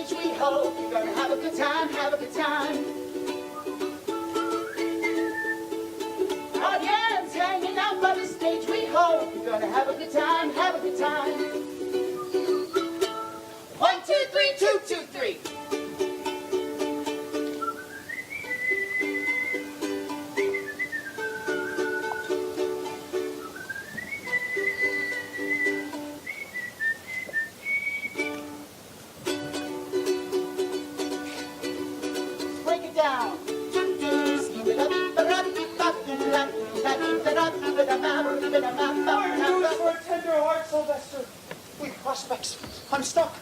stage, we hope you're gonna have a good time, have a good time. Audience hanging out by the stage, we hope you're gonna have a good time, have a good time. 1, 2, 3, 2, 2, 3. I'm stuck.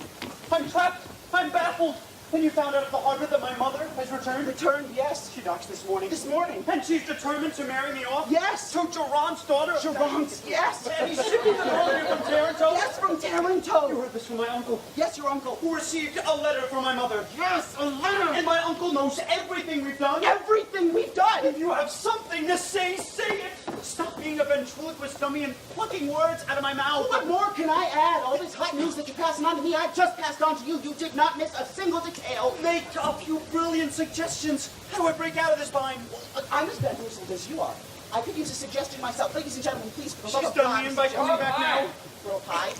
I'm trapped. I'm baffled. Then you found out at the harbor that my mother has returned? Returned, yes. She docks this morning. This morning. And she's determined to marry me off? Yes. To Jerome's daughter? Jerome's, yes. And he's shipping the girl here from Taranto? Yes, from Taranto. You heard this from my uncle? Yes, your uncle. Who received a letter from my mother? Yes, a letter. And my uncle knows everything we've done? Everything we've done. If you have something to say, say it. Stop being a ventriloquist dummy and plucking words out of my mouth. What more can I add? All this hot news that you're passing on to me, I've just passed on to you. You did not miss a single detail. Make a few brilliant suggestions. How do I break out of this bind? I'm as ventriloquist as you are. I could use a suggestion myself. Ladies and gentlemen, please. She's done me in by coming back now. Girl pie.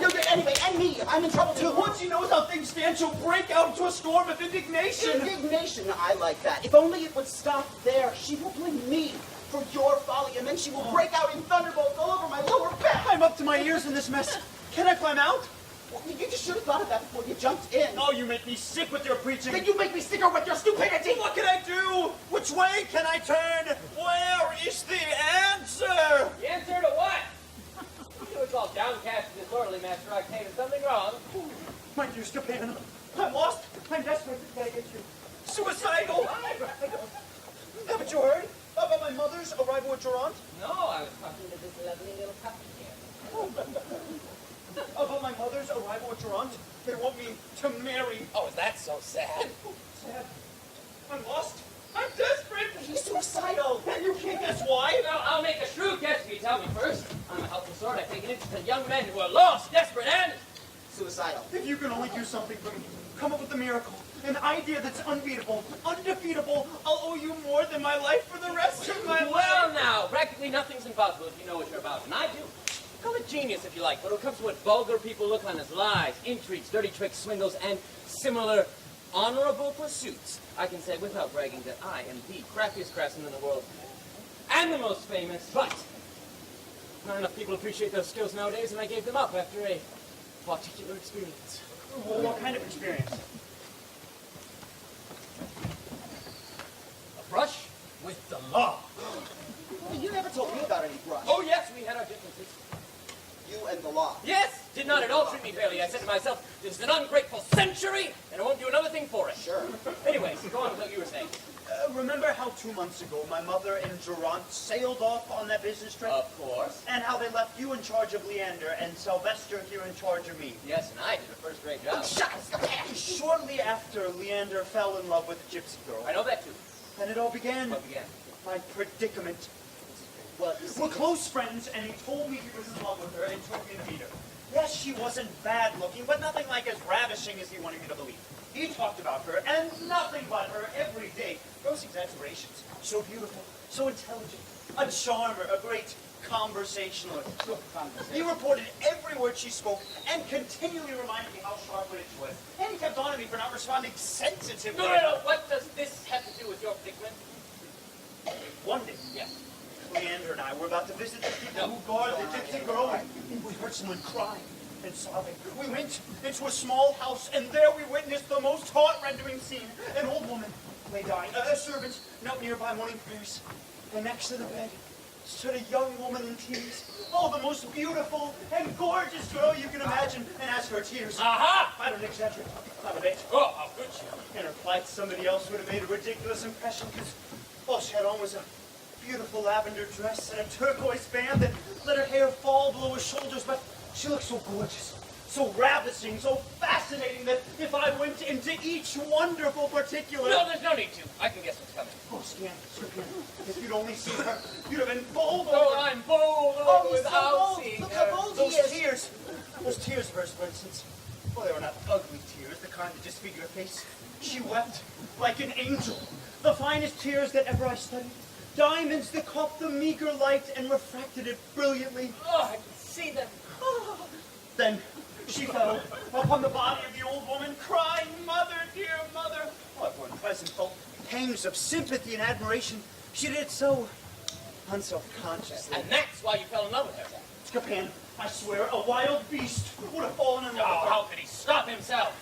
No, anyway, and me. I'm in trouble too. Once she knows how things stand, she'll break out into a storm of indignation. Indignation, I like that. If only it would stop there. She will blame me for your folly, and then she will break out in thunderbolts all over my lower back. I'm up to my ears in this mess. Can I climb out? Well, you just should have thought of that before you jumped in. Oh, you make me sick with your preaching. Then you make me sicker with your stupidity. What can I do? Which way can I turn? Where is the answer? The answer to what? You look all downcast and disorderly, Master Octave. Is something wrong? My dear Scapin, I'm lost. I'm desperate. Can I get you? Suicidal. Haven't you heard about my mother's arrival at Jerome? No, I was talking to this lovely little puppy here. About my mother's arrival at Jerome? They want me to marry. Oh, is that so sad? Sad. I'm lost. I'm desperate. He's suicidal. And you can't guess why? Well, I'll make a shrewd guess if you tell me first. I'm a helpful sort. I take an interest in young men who are lost, desperate, and suicidal. If you can only do something for me, come up with a miracle. An idea that's unbeatable, undefeatable. I'll owe you more than my life for the rest of my life. Well, now, practically nothing's impossible if you know what you're about, and I do. Call it genius if you like, but when it comes to what vulgar people look on as lies, intrigues, dirty tricks, swindles, and similar honorable pursuits, I can say without bragging that I am the craftiest craftsman in the world, and the most famous, but not enough people appreciate those skills nowadays, and I gave them up after a particular experience. Well, what kind of experience? A brush with the law. Well, you never told me about any brush. Oh, yes, we had our differences. You and the law. Yes, did not at all treat me fairly. I said to myself, this is an ungrateful century, and I won't do another thing for it. Sure. Anyways, go on with what you were saying. Remember how 2 months ago my mother and Jerome sailed off on that business trip? Of course. And how they left you in charge of Leander and Sylvester here in charge of me? Yes, and I did a first-rate job. Shut up. Shortly after, Leander fell in love with a gypsy girl. I know that too. And it all began. What began? My predicament. Well, We're close friends, and he told me he was in love with her and took me to meet her. Yes, she wasn't bad looking, but nothing like as ravishing as he wanted me to believe. He talked about her, and nothing but her every day. Gross exaggerations. So beautiful, so intelligent, a charmer, a great conversationalist. He reported every word she spoke, and continually reminded me how sharp-witted she was. And he kept on at me for not responding sensitively. No. What does this have to do with your predicament? One day, Yes. Leander and I were about to visit the people who guard the gypsy girl, and we heard someone crying and sobbing. We went into a small house, and there we witnessed the most heart-rending scene. An old woman lay dying. A servant knelt nearby morning prayers, and next to the bed stood a young woman in tears. Oh, the most beautiful and gorgeous girl you can imagine. And as for her tears, Aha! I don't exaggerate, not a bit. Oh, how good she is. In her plight, somebody else would have made a ridiculous impression, because all she had on was a beautiful lavender dress and a turquoise band that let her hair fall below her shoulders, but she looked so gorgeous, so ravishing, so fascinating that if I went into each wonderful particular... No, there's no need to. I can guess what's coming. Oh, Scan, if you'd only seen her, you'd have been bowled Oh, over. I'm bold Oh, he's so without bold. seeing Look her. how bold he Those is. tears of hers, for instance, Well, they were not ugly tears, the kind that disfigure her face. She wept like an angel. The finest tears that ever I studied. Diamonds that caught the meager light and refracted it brilliantly. Oh, I can see them. Then she fell upon the body of the old woman, crying, "Mother, dear mother." Oh, everyone present felt pangs of sympathy and admiration. She did it so unselfconsciously. And that's why you fell in love with her. Scapin, I swear, a wild beast would have fallen in love Oh, with her. how could he stop himself?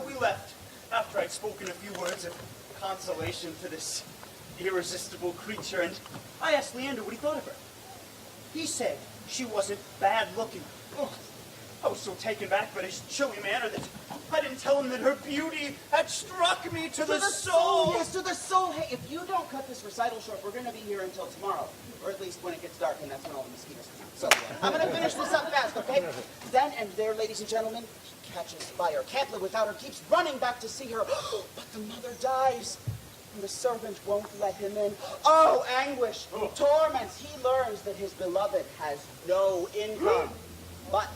We left after I'd spoken a few words of consolation to this irresistible creature, and I asked Leander what he thought of her. He said she wasn't bad looking. Oh, I was so taken back by his chilly manner that I didn't tell him that her beauty had struck me to the soul. Yes, to the soul. Hey, if you don't cut this recital short, we're going to be here until tomorrow. Or at least when it gets dark, and that's when all the mosquitoes come out. So, I'm going to finish this up fast, okay? Then and there, ladies and gentlemen, he catches fire. Can't live without her, keeps running back to see her. But the mother dies. And the servant won't let him in. Oh, anguish, torments. He learns that his beloved has no income. But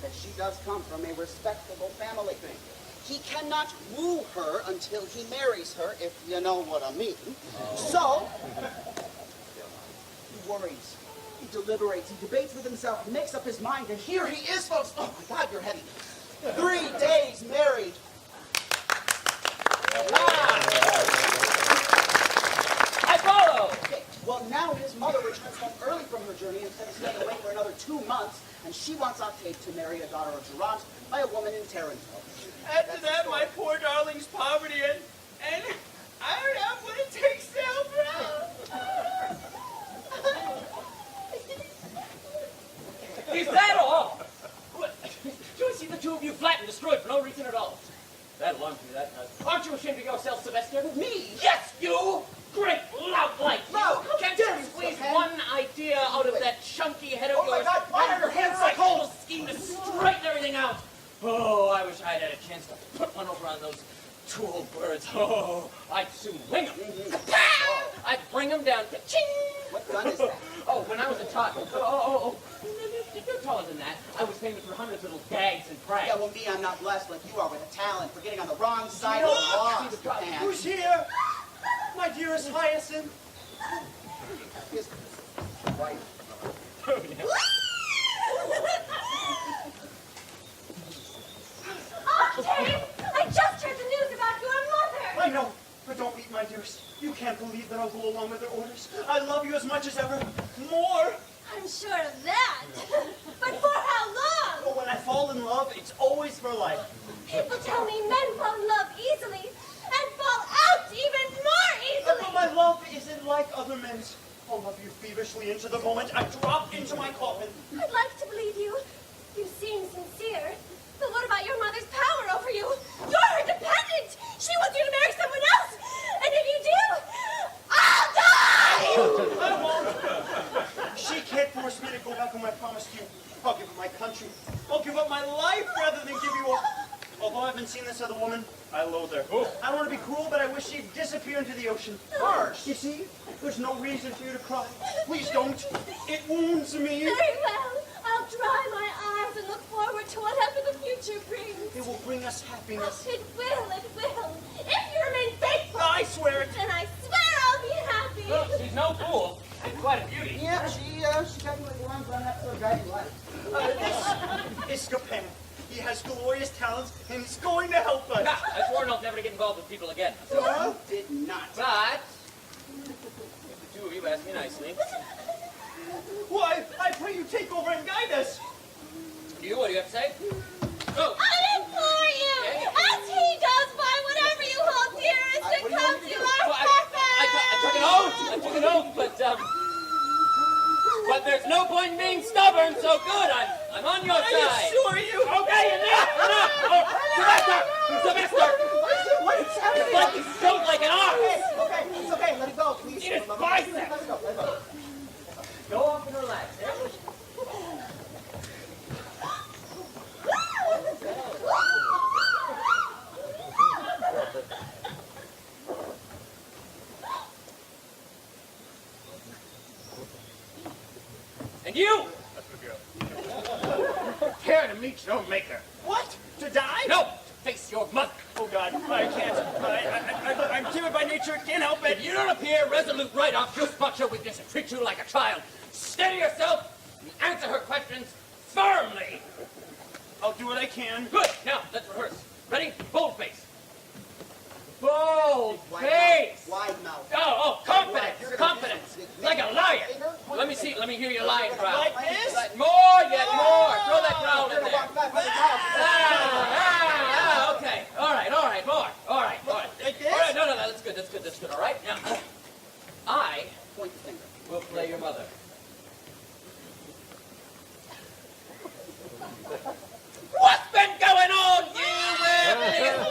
that she does come from a respectable family. He cannot woo her until he marries her, if you know what I mean. So, he worries, he deliberates, he debates with himself, he makes up his mind, and here he is, folks. Oh my God, you're heavy. 3 days married. I follow! Okay, well, now his mother returns home early from her journey instead of staying away for another 2 months, and she wants Octave to marry a daughter of Jerome by a woman in Tarentum. Add to that my poor darling's poverty, and I don't have what it takes to help her out. Is that all? What? Do I see the two of you flat and destroyed for no reason at all? That alarms me, that does. Aren't you ashamed of yourself, Sylvester? Me? Yes, you! Great lout like you! Lout, how Can't dare you you, squeeze Scapin? one idea out of that chunky head of Oh my yours? God, why are your hands so Write a cold? little scheme to straighten everything out. Oh, I wish I'd had a chance to put one over on those two old birds. Oh, I'd soon wing them. I'd bring them down. Ka-ching! What gun is that? Oh, when I was a tot. Oh. You're taller than that. I was famous for hundreds of little gags and pranks. Yeah, well, me, I'm not blessed like you are with a talent for getting on the wrong side of the law. Scapin. Who's here? My dearest Hyacinth. His wife. Octave! I just heard the news about your mother! I know, but don't weep, my dearest. You can't believe that I'll go along with her orders. I love you as much as ever. More. I'm sure of that. But for how long? But when I fall in love, it's always for life. People tell me men fall in love easily and fall out even more But easily. my love isn't like other men's. I'll love you feverishly into the moment I drop into my coffin. I'd like to believe you. You seem sincere. But what about your mother's power over you? You're her dependent. She wants you to marry someone else. And if you do, I'll die! I won't. She can't force me to go back on my promise to you. I'll give up my country. I'll give up my life rather than give you up. Although I haven't seen this other woman, I loathe her. I don't want to be cruel, but I wish she'd disappear into the ocean. Harsh. You see, there's no reason for you to cry. Please don't. It wounds me. Very well. I'll dry my eyes and look forward to whatever the future brings. It will bring us happiness. It will, it will. If you remain faithful. I swear it. Then I swear I'll be happy. Look, she's no fool. And quite a beauty. Yeah, she definitely belongs on that sort of guiding light. This is Scapin. He has glorious talents, and he's going to help us. I swore I'll never get involved with people again. You did not. But, if the two of you ask me nicely, Why, I pray you take over and guide us. you, what do you have to say? Go! I implore you, as he does by whatever you hold dearest, to what do you come want me to to do? our Well, purpose. I took an oath, but there's no point in being stubborn, so good, I'm on your side. Sure you. Okay, enough! Oh, Sylvester! What is happening? It's like he's choked like an ox! Okay, it's okay. Let it go, please. Eat his Let bicep. it go. Let it go. Go off and relax. And you! Care to meet your maker. What? To die? No, to face your mother. Oh, God, I can't. I'm timid by nature, can't help it. If you don't appear resolute right off, she'll spot your weakness and treat you like a child. Steady yourself and answer her questions firmly. I'll do what I can. Good. Now, let's rehearse. Ready? Bold face. Bold face. Wide mouth. Oh, confidence. Confidence. Like a lion. Let me see. Let me hear your lion growl. Like this? More, yet more. Throw that growl in there. Okay. All right. More. All right. Like this? All right. No. That's good. All right. Now, I Point the finger. will play your mother. What's been going on, you little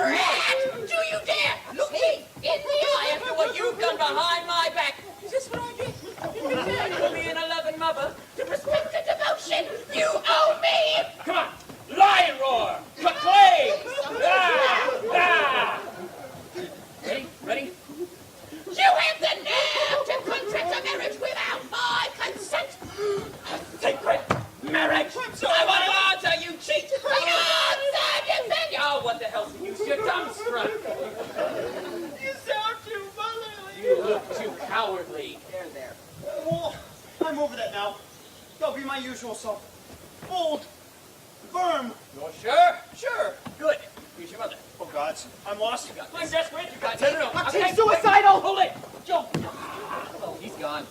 rat? Do you dare look me in the eye after what you've done behind my back? Is this what I get? You can tell you're being a loving mother. The respect and devotion you owe me. Come on, lion roar, proclaim. Ready? You have the nerve to contract a marriage without my consent. A sacred marriage. I want to answer, you cheat. Oh, what the hell's the use? You're dumbstruck. You sound too motherly. You look too cowardly. There. Well, I'm over that now. I'll be my usual self. Bold. Firm. You're sure? Sure. Good. Who's your mother? Oh, God. I'm lost. I'm desperate. You got no. He's suicidal. Hold it. Joe. Oh, he's gone.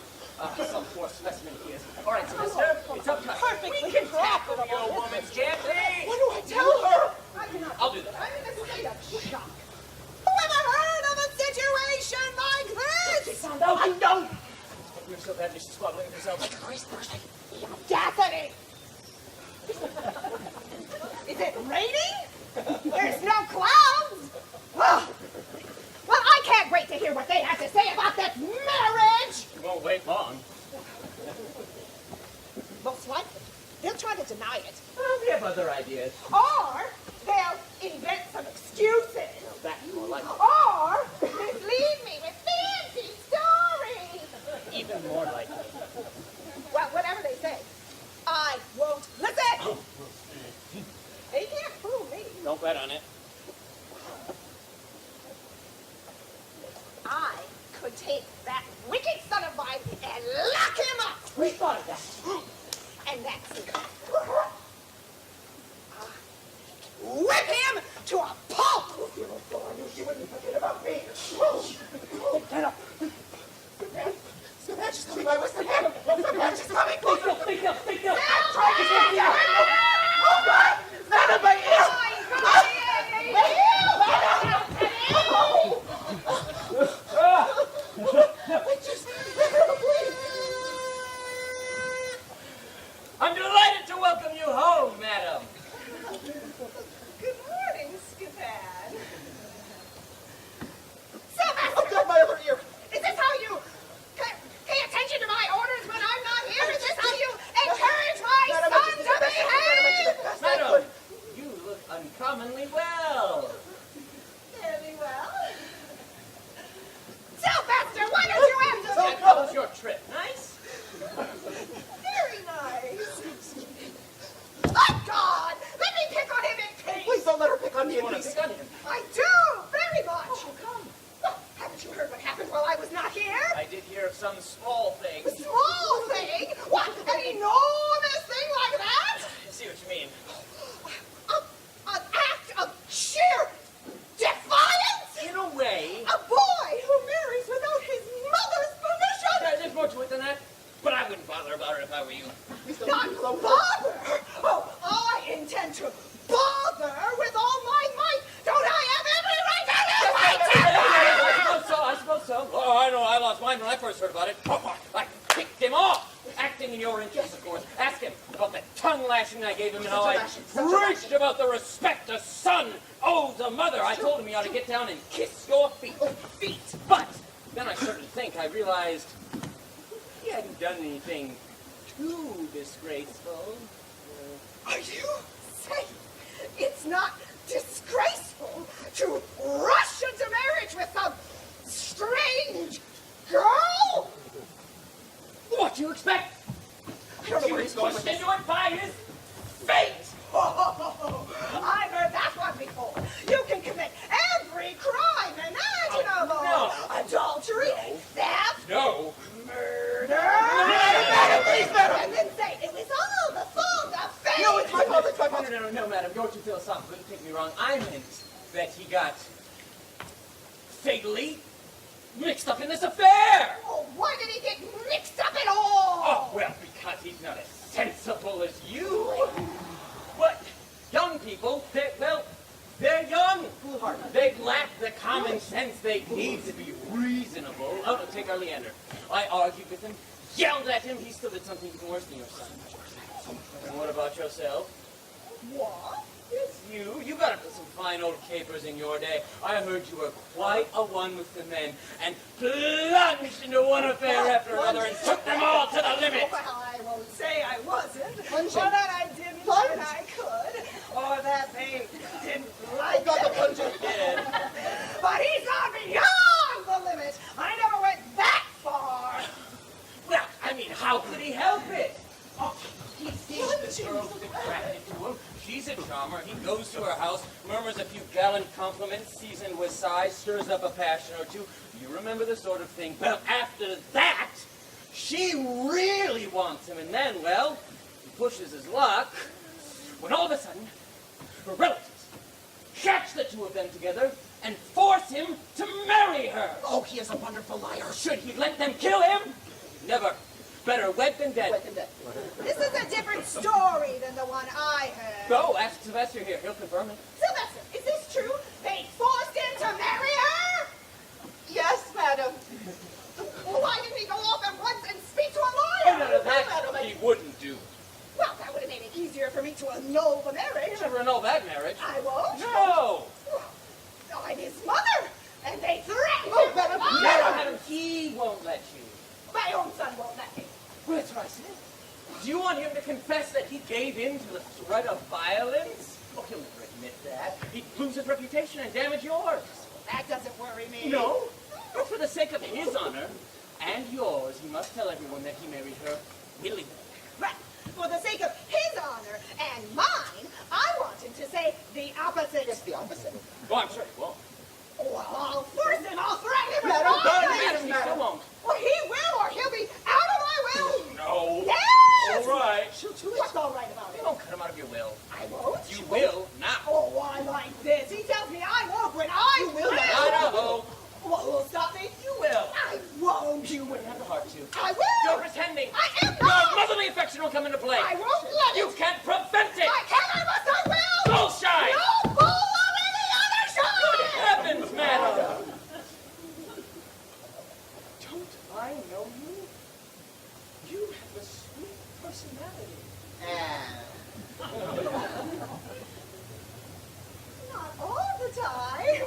Some poor specimen he is. All right, so mister, it's up to us. We can tackle the old woman's gently. What do I tell her? I'll do that. I'm in a state of shock. Who ever heard of a situation like this? I know. You're so badly squabbling with yourself. Like a crazy person. Daphne! Is it raining? There's no clouds. Well, I can't wait to hear what they have to say about this marriage. You won't wait long. Most likely, they'll try to deny it. Well, we have other ideas. Or they'll invent some excuses. That's more like it. Or mislead me with fancy stories. Even more likely. Well, whatever they say, I won't listen. They can't fool me. Don't bet on it. I could take that wicked son of mine and lock him up. We thought of that. And that's it. Whip him to a pulp. I knew she wouldn't forget about me. Get up. The match is coming. I whispered him. The match is coming. Speak up. I'm trying to get you. Oh, God. Not in my ear. I'm delighted to welcome you home, madam. Good morning, Scapin. I've got my other ear. Is this how you pay attention to my orders when I'm not here? Is this how you encourage my son to behave? Madam, you look uncommonly well. Very well. Sylvester, why don't you answer? And how was your trip? Nice? Very nice. Oh, God! Let me pick on him in peace. Please don't let her pick on me You in want to peace. pick on him? I do, very much. Oh, come. Well, haven't you heard what happened while I was not here? I did hear of some small thing. A small thing? What, an enormous thing like that? I see what you mean. An act of sheer defiance? In a way. A boy who marries without his mother's permission? There's more to it than that. But I wouldn't bother about it if I were you. Not bother? Oh, I intend to bother with all my might. Don't I have every right to live right I suppose so. Oh, I know. I lost mine when I first heard about it. I kicked him off. Acting in your interest, of course. Ask him about the tongue lashing I gave him and how I preached about the respect a son owes a mother. I told him he ought to get down and kiss your feet. But then I started to think. I realized he hadn't done anything too disgraceful. Are you saying it's not disgraceful to rush into marriage with some strange girl? What do you expect? I don't know where he's going with Pushed this. into it by his fate. Oh, I madam, you're too philosophical. Don't take me wrong. I meant that he got fatally mixed up in this affair. Oh, why did he get mixed up at all? Oh, well, because he's not as sensible as you. What? Young people, they're young. They lack the common sense they need to be reasonable. Oh, no, take our Leander. I argued with him, yelled at him. He still did something even worse than your son. And what about yourself? What? It's you. You got up to some fine old capers in your day. I heard you were quite a one with the men and plunged into one affair after another and took them all to the limit. Well, I won't say I wasn't, Plunging. or that I didn't when I could, or that they didn't like Got the it. plunging. But he's gone beyond the limit. I never went that far. Well, I mean, how could he help it? Oh, he sees this girl who's attracted to him. She's a charmer. He goes to her house, murmurs a few gallant compliments, seasoned with sighs, stirs up a passion or two. You remember the sort of thing. Well, after that, she really wants him. And then, well, he pushes his luck when all of a sudden, her relatives catch the two of them together and force him to marry her. Oh, he is a wonderful liar. Should he let them kill him? Never. Better wed than dead. Wait, then. This is a different story than the one I heard. Go, ask Sylvester here. He'll confirm it. Sylvester, is this true? They forced him to marry her? Yes, madam. Well, why didn't he go off at once and speak to a Oh, lawyer? none of that he wouldn't do. Well, that would have made it easier for me to annul the marriage. You never annul that marriage. I won't. No! I'm his mother, and they threatened Oh, him. madam, with Never, murder. madam. He won't let you. My own son won't let me. Well, that's what I said. Do you want him to confess that he gave in to the threat of violence? Oh, he'll never admit that. He'd lose his reputation and damage yours. That doesn't worry me. No? But for the sake of his honor and yours, he must tell everyone that he married her willingly. Right. For the sake of his honor and mine, I want him to say the opposite. It's the opposite. Oh, I'm sure he won't. Well, I'll force him. I'll threaten him with Madam, violence. Madam, he still won't. Well, he will, or he'll be out of my will. No. Yes. All right. What's all right about You it? won't cut him out of your will. I won't. You will now. Oh, I like this. He tells me I won't when I will. Idaho. What will stop me? You will. I won't. You wouldn't have the heart to. I will. You're pretending. I am Your not. motherly affection will come into play. I won't let You it. can't prevent it. I can. I must. I will. Bullshine. No bull on any other Good side. heavens, madam. Don't I know you? You have a sweet personality. Not all the time.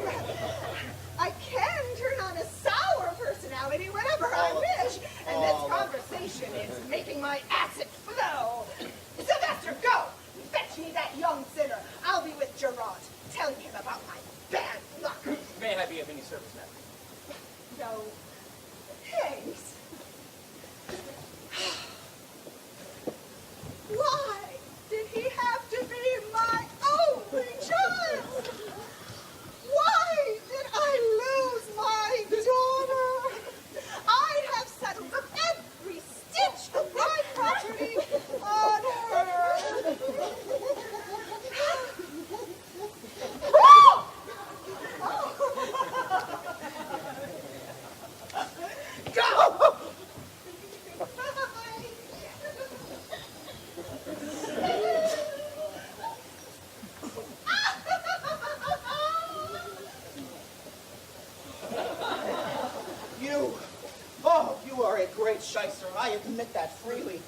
I can turn on a sour personality whenever I wish, and this conversation is making my acid flow. Sylvester, go! Fetch me that young sinner. I'll be with Jerome, telling him about my bad luck. May I be of any service, madam? No, thanks. Why did he have to be my only child? Why did I lose my daughter? I'd have settled up every stitch of my property on her. Go! You are a great shyster. I admit that freely.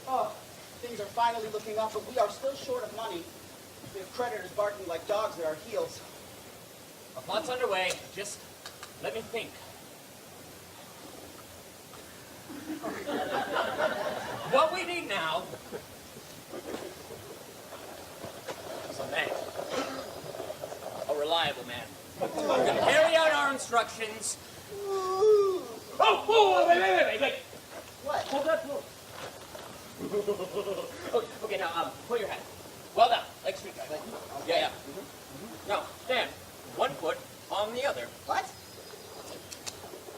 Oh, things are finally looking up, but we are still short of money. We have creditors barking like dogs at our heels. A plot's underway. Just let me think. What we need now is a man. A reliable man. Who can carry out our instructions. Oh, wait. What? Hold that floor. Okay, now, pull your hat. Well done. Like street guy. Yeah. Now, stand. One foot on the other. What?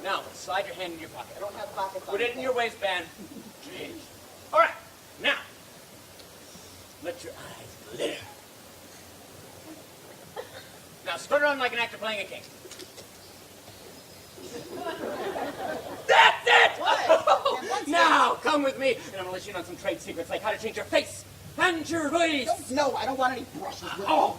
Now, slide your hand in your pocket. I don't have pockets. Put it in your waistband. All right. Now, let your eyes glitter. Turn around like an actor playing a king. That's it! What? Now, come with me, and I'm gonna let you in on some trade secrets, like how to change your face and your voice. No, I don't want any brushes with Oh, me.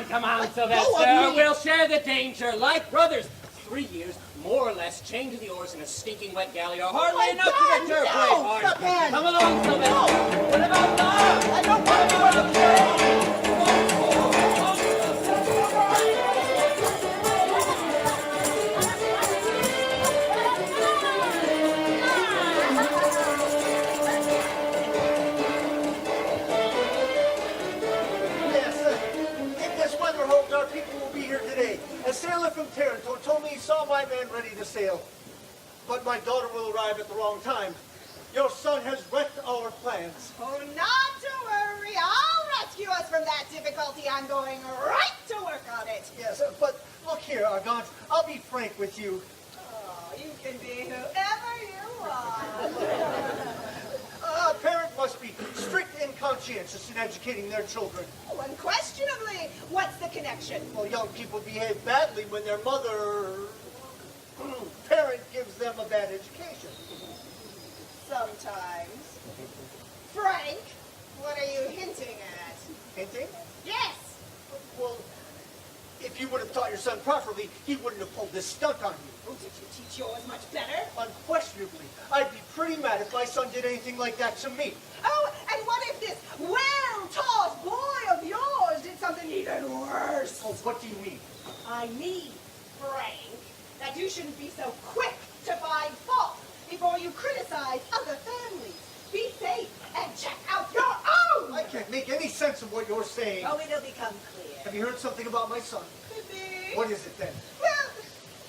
come on, Go Sylvester. on me. We'll share the danger like brothers. 3 years, more or less, chained to the oars in a stinking wet galley are hardly my enough to God, get your no, brave heart. Scapin. Come along, Sylvester. What about love? I don't want to go to jail. If this weather holds, our people will be here today. A sailor from Taranto told me he saw my man ready to sail. But my daughter will arrive at the wrong time. Your son has wrecked our plans. Oh, not to worry. I'll rescue us from that difficulty. I'm going right to work on it. Yes, but look here, Argant. I'll be frank with you. Oh, you can be whoever you are. A parent must be strict and conscientious in educating their children. Oh, unquestionably. What's the connection? Well, young people behave badly when their parent gives them a bad education. Sometimes. Frank, what are you hinting at? Hinting? Yes. Well, if you would have taught your son properly, he wouldn't have pulled this stunt on you. Oh, did you teach yours much better? Unquestionably. I'd be pretty mad if my son did anything like that to me. Oh, and what if this well-taught boy of yours did something even worse? Oh, what do you mean? I mean, Frank, that you shouldn't be so quick to find fault before you criticize other families. Be safe and check out your own! I can't make any sense of what you're saying. Oh, it'll become clear. Have you heard something about my son? Could be. What is it then? Well,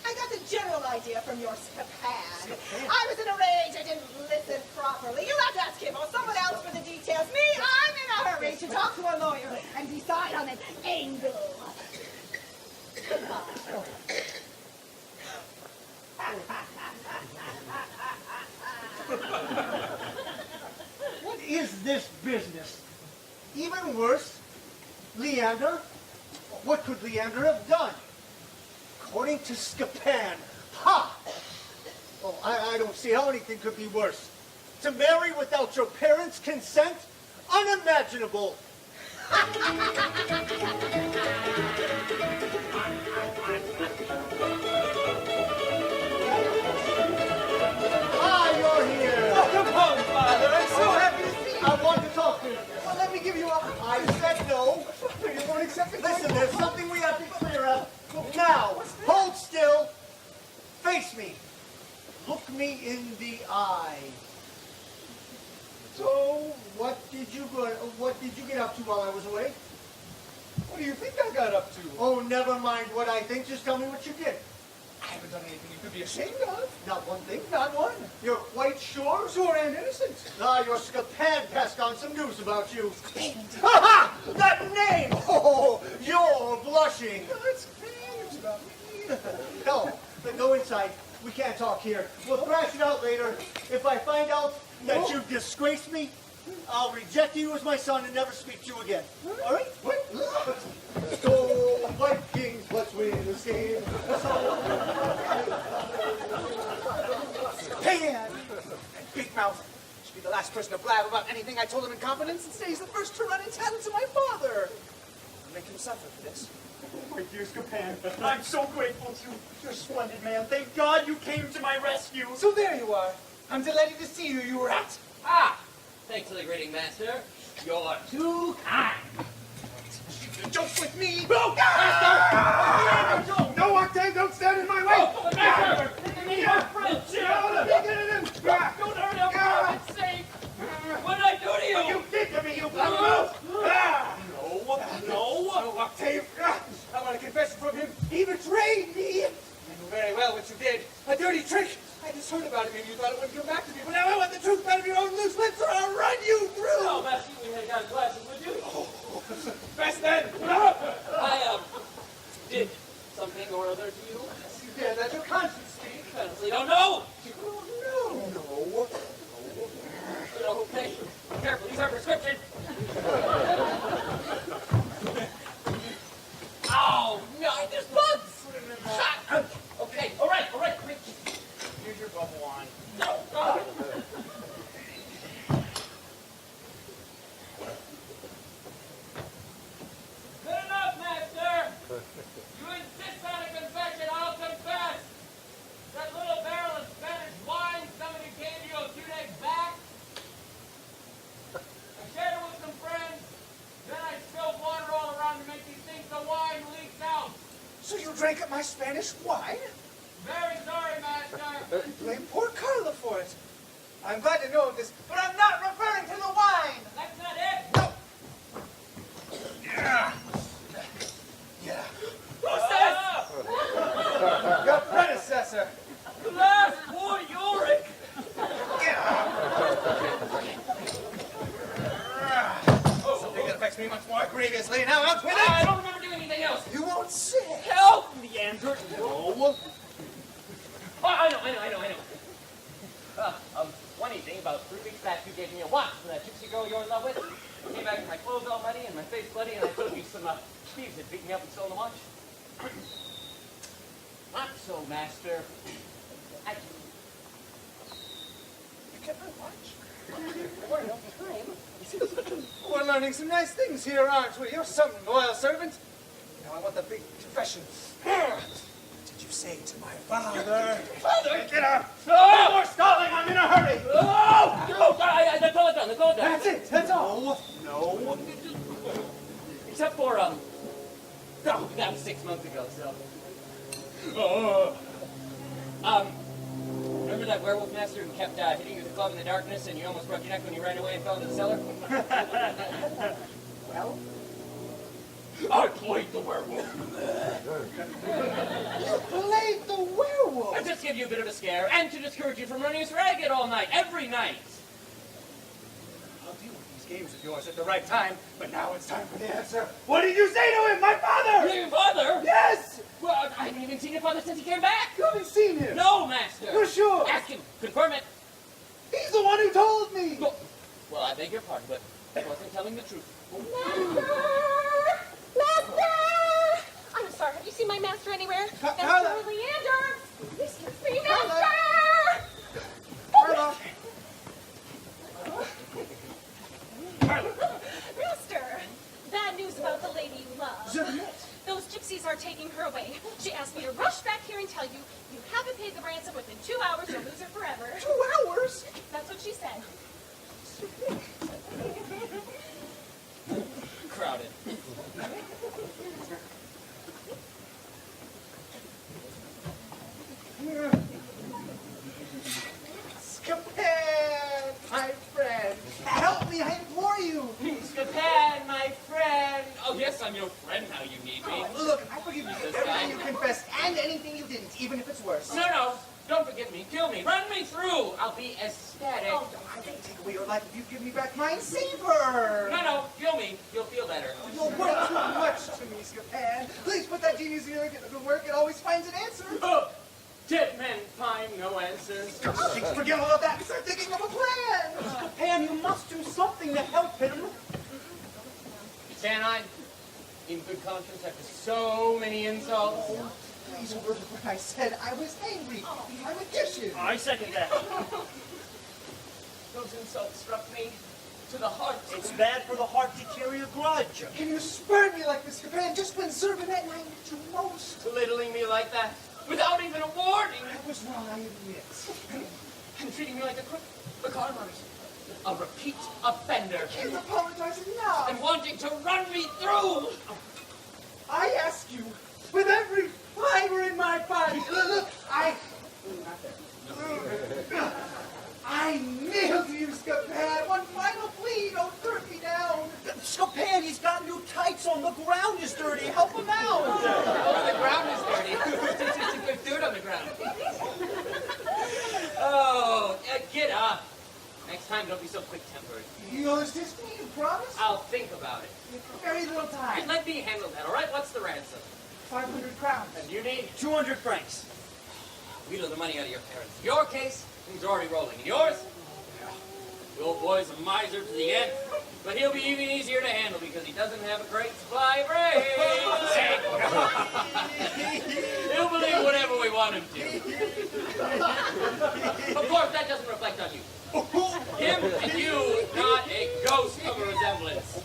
I got the general idea from your Scapin. I was in a rage. I didn't listen properly. You have to ask him or someone else for the details. Me, I'm in a hurry to talk to a lawyer and decide on an angle. Goodbye. What is this business? Even worse, Leander? What could Leander have done? According to Scapin. Ha! Oh, I don't see how anything could be worse. To marry without your parents' consent? Unimaginable! Ah, you're here! Welcome home, Father. I'm so happy to see you. I want to talk to you. Well, let me give you a... I said no. You won't accept it? Listen, there's something we have to clear up. Now, hold still. Face me. Look me in the eye. So, what did you get up to while I was away? What do you think I got up to? Oh, never mind what I think. Just tell me what you did. I haven't done anything you could be ashamed of. Not one thing, not one. You're quite sure? Sure and innocent. Ah, your Scapin passed on some news about you. Ha ha! That name! Oh, you're blushing. It's news about me. No, then go inside. We can't talk here. We'll thrash it out later. If I find out that you've disgraced me, I'll reject you as my son and never speak to you again. All right? So, Vikings, let's win this game. Pan! Big mouth. Should be the last person to blab about anything I told him in confidence, and say he's the first to run and tell it to my father. I'll make him suffer for this. My dear Scapin, I'm so grateful to you. You're a splendid man. Thank God you came to my rescue. So there you are. I'm delighted to see you, you rat. Ah, thanks for the greeting, master. You're too kind. You joke with me. No, No, Octave, don't stand in my way. master! Your friend, don't hurt him, for heaven's sake! What did I do to you? You did to me, you Ah! No, Octave. I want a confession from him. He betrayed me. You knew very well what you did. A dirty trick. I just heard about it and you thought it wouldn't come back to me. But now I want the truth out of your own loose lips or I'll run you through. No, master, we had got glasses, would you? Best then. I, did something or other to you? Yes, you did. Let your conscience speak. I honestly don't know. No. Okay, careful, these are prescription. Oh, no, there's drank up my Spanish wine? Very sorry, master. Blame poor Carla for it. I'm glad to know of this, but I'm not referring to the wine. That's not it. No. Yeah. Yeah. Who's this? Your predecessor. Alas, poor Yorick. Something that affects me much more grievously. Now out with it. I don't remember doing anything else. You won't say. Help, Leander. No. Oh, I know. One evening, about 3 weeks back, you gave me a watch from that gypsy girl you're in love with. I came back with my clothes all muddy and my face bloody, and I told you some thieves had beaten me up and stolen the watch. Not so, master. You kept my watch. We're learning some nice things here, aren't we? You're some loyal servant. Now I want the big confession. What did you say to my father? Father! Get up! No! More stalling! I'm in a hurry! Oh! That's all done. That's it. That's all. No. Except for, that was 6 months ago, so. Remember that werewolf master who kept hitting you with a club in the darkness and you almost broke your neck when you ran away and fell into the cellar? Well? I played the werewolf. You played the werewolf! I just give you a bit of a scare and to discourage you from running us ragged all night, every night. I'll deal with these games of yours at the right time, but now it's time for the answer. What did you say to him, my father? Your father? Yes! Well, I haven't even seen your father since he came back. You haven't seen him? No, master. You're sure? Ask him. Confirm it. He's the one who told me! Well, I beg your pardon, but he wasn't telling the truth. Master! I'm sorry, have you seen my master anywhere? Carla! Master Leander! Excuse me, Carla! Master! Carla! Master! Bad news about the lady you love. Jeanette! Those gypsies are taking her away. She asked me to rush back here and tell you, you haven't paid the ransom within 2 hours, you'll lose her forever. 2 hours? That's what she said. Crowded. Scapin, my friend! Help me, I implore you! Scapin, my friend. Oh, yes, I'm your friend now you need me. Look, I forgive you This everything guy. you confessed and anything you didn't, even if it's worse. No, don't forgive me. Kill me. Run me through. I'll be ecstatic. I won't take away your life if you give me back mine. Save her! No, kill me. You'll feel better. You're worth too much to me, Scapin. Please put that genius in your work. It always finds an answer. Dead men find no answers. Forget all of that and start thinking of a plan. Scapin, you must do something to help him. Can I? In good conscience, after so many insults. Please overlook what I said. I was angry. I'm a magician. I second that. Those insults struck me to the heart. It's bad for the heart to carry a grudge. Can you spurn me like this, Scapin? Just when serving that night at you most. Belittling me like that, without even a warning. I was wrong, I admit. And treating me like the farmers. A repeat offender. I can't apologize enough. And wanting to run me through. I ask you, with every fiber in my body, look, I kneel to you, Scapin. One final plea, don't turn me down. Scapin, he's got new tights on. The ground is dirty. Help him out. Oh, the ground is dirty. There's just a good dirt on the ground. Oh, get up. Next time, don't be so quick-tempered. You'll assist me, you promise? I'll think about it. Very little time. Let me handle that, all right? What's the ransom? 500 crowns. And you need? 200 francs. Wheedle the money out of your parents. In your case, things are already rolling. In yours, the old boy's a miser to the end. But he'll be even easier to handle because he doesn't have a great supply of brains. He'll believe whatever we want him to. Of course, that doesn't reflect on you. Him and you, not a ghost of a resemblance.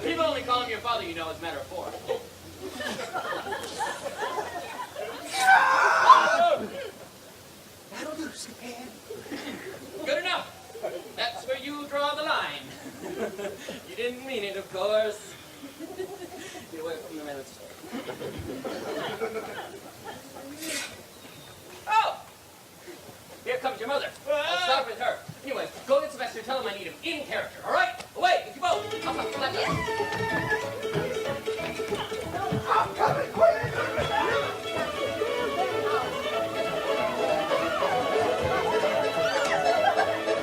People only call him your father, you know, as a matter of form. That'll do, Scapin. Good enough. That's where you draw the line. didn't mean it, of course. Get away from the man that's Oh! Here comes your mother. I'll start with her. Anyway, go get Sylvester, tell him I need him in character, all right? Away, if you both. I'll stop the left. I'm coming, quick!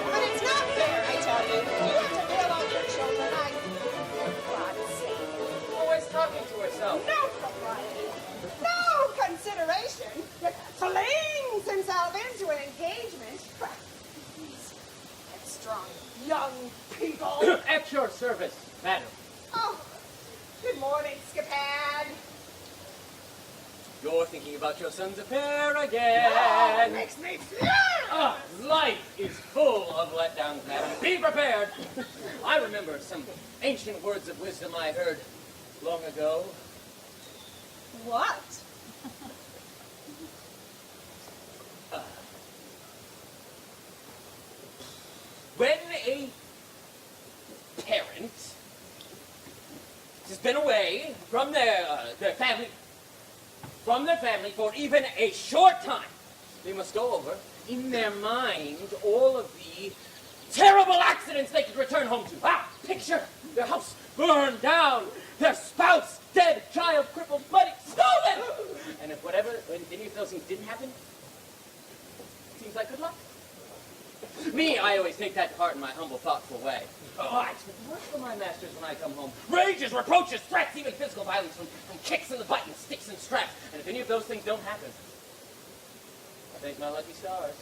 But it's not fair, I tell you. You have to bail on your children. For God's sake. Always talking to herself. No propriety. No consideration. Flings himself into an engagement. These headstrong young people. At your service, madam. Oh, good morning, Scapin. You're thinking about your son's affair again. Oh, it makes me furious. Life is full of letdowns, madam. Be prepared. I remember some ancient words of wisdom I heard long ago. What? When a parent has been away from their family for even a short time, they must go over in their mind all of the terrible accidents they could return home to. Picture their house burned down, their spouse dead, child crippled, bloody, stolen. And if any of those things didn't happen, seems like good luck. Me, I always take that to heart in my humble, thoughtful way. I expect worse from my masters when I come home. Rages, reproaches, threats, even physical violence from kicks in the butt and sticks and straps. And if any of those things don't happen, I thank my lucky stars.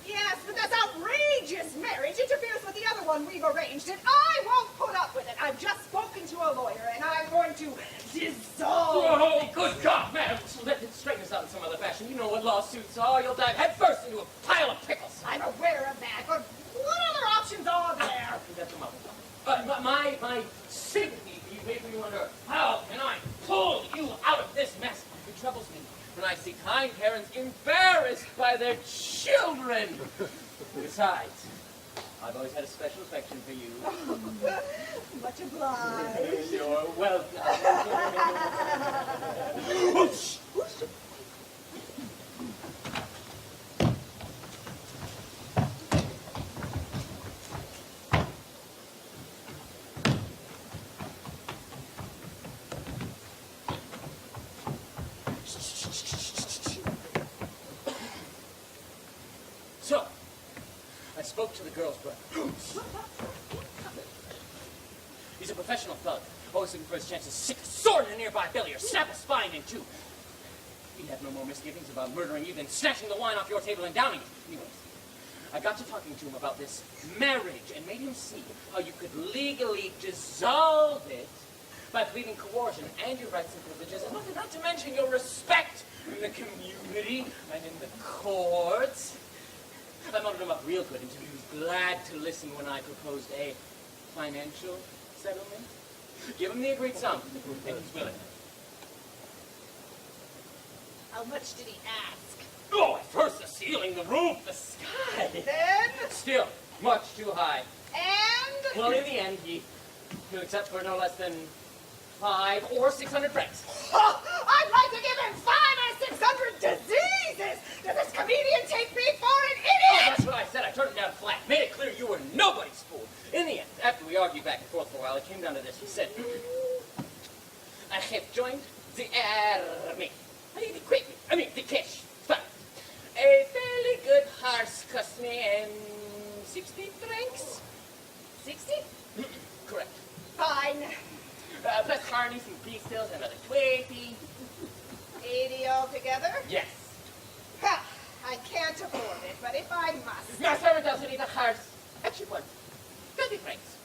Yes, but that's outrageous. Marriage interferes with the other one we've arranged, and I won't put up with it. I've just spoken to a lawyer, and I'm going to dissolve. Oh, good God, madam. Let it straighten us out in some other fashion. You know what lawsuits are. You'll dive headfirst into a pile of pickles. I'm aware of that, but what other options are there? That's my sympathy for you made me wonder, how can I pull you out of this mess? It troubles me when I see kind parents embarrassed by their children. Besides, I've always had a special affection for you. Much obliged. You're welcome. So, I spoke to the girl's brother. He's a professional thug, always looking for his chance to stick a sword in a nearby belly or snap a spine in two. He'd have no more misgivings about murdering you than snatching the wine off your table and downing it. Anyways, I got to talking to him about this marriage and made him see how you could legally dissolve it by pleading coercion and your rights and privileges, and not to mention your respect in the community and in the courts. I mounted him up real good until he was glad to listen when I proposed a financial settlement. Give him the agreed sum, and he's willing. How much did he ask? Oh, at first the ceiling, the roof, the sky. Then? Still, much too high. And? Well, in the end, he accept for no less than 500 or 600 francs. Oh, I'd like to give him 500 or 600 diseases! Does this comedian take me for an Oh, idiot? that's what I said. I turned him down flat. Made it clear you were nobody's fool. In the end, after we argued back and forth for a while, it came down to this. He said, I have joined the army. The cash. Fine. A fairly good horse cost me 60 francs. 60? Correct. Fine. Plus harness and pre-sales, another 20. 80 altogether? Yes. Ha! I can't afford it, but if I must. My servant also needs a horse. Actually, what? 20 francs.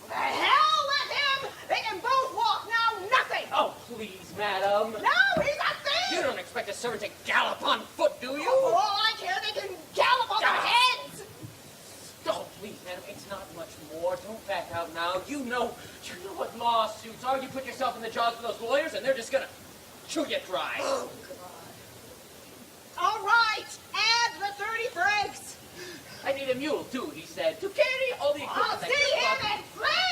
The hell with him! They can both walk now, nothing! Oh, please, madam. No, he's a thief! You don't expect a servant to gallop on foot, do you? For all I care, they can gallop on their heads! Oh, please, madam, it's not much more. Don't back out now. You know what lawsuits are. You put yourself in the jaws of those lawyers, and they're just gonna chew you dry. Oh, God. All right, add the 30 francs. I need a mule, too, he said, to carry all the equipment I'll that see you're him in flames!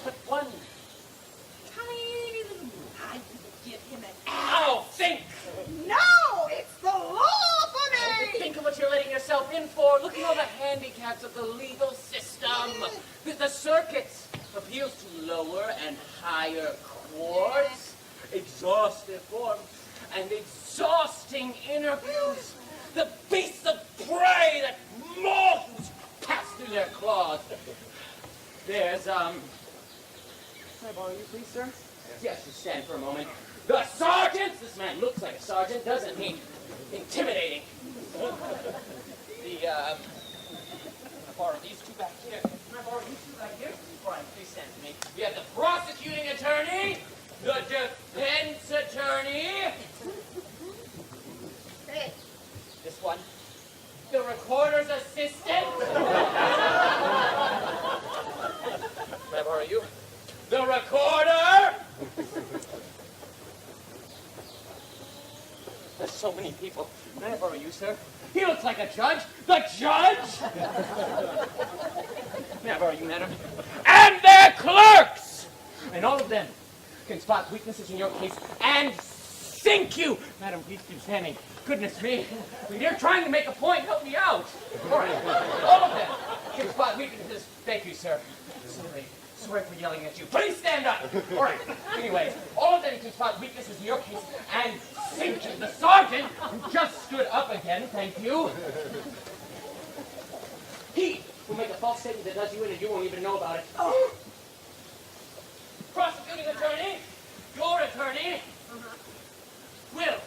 but one tiny little move. I will give him an ass. Oh, think! No, it's the law for me. Think of what you're letting yourself in for. Look at all the handicaps of the legal system. The circuits appeals to lower and higher courts, exhaustive forms, and exhausting interviews. The beasts of prey that moths pass through their claws. There's, Can I borrow you, please, sir? Yes, just stand for a moment. The sergeant! This man looks like a sergeant, doesn't he? Intimidating. Can I borrow these two back here? Can I borrow these two back here? Brian, please stand to me. We have the prosecuting attorney, the defense attorney. Hey, This one. The recorder's assistant. Can I borrow you? The recorder. There's so many people. Can I borrow you, sir? He looks like a judge. The judge? May I borrow you, madam? And their clerks! And all of them can spot weaknesses in your case and sink you. Madam, please keep standing. Goodness me. When you're trying to make a point, help me out. All right. All of them can spot weaknesses. Thank you, sir. Sorry for yelling at you. Please stand up. All right. Anyway, all of them can spot weaknesses in your case and sink you. The sergeant, who just stood up again, thank you. He will make a false statement that does you in and you won't even know about it. Oh. Prosecuting attorney, your attorney, will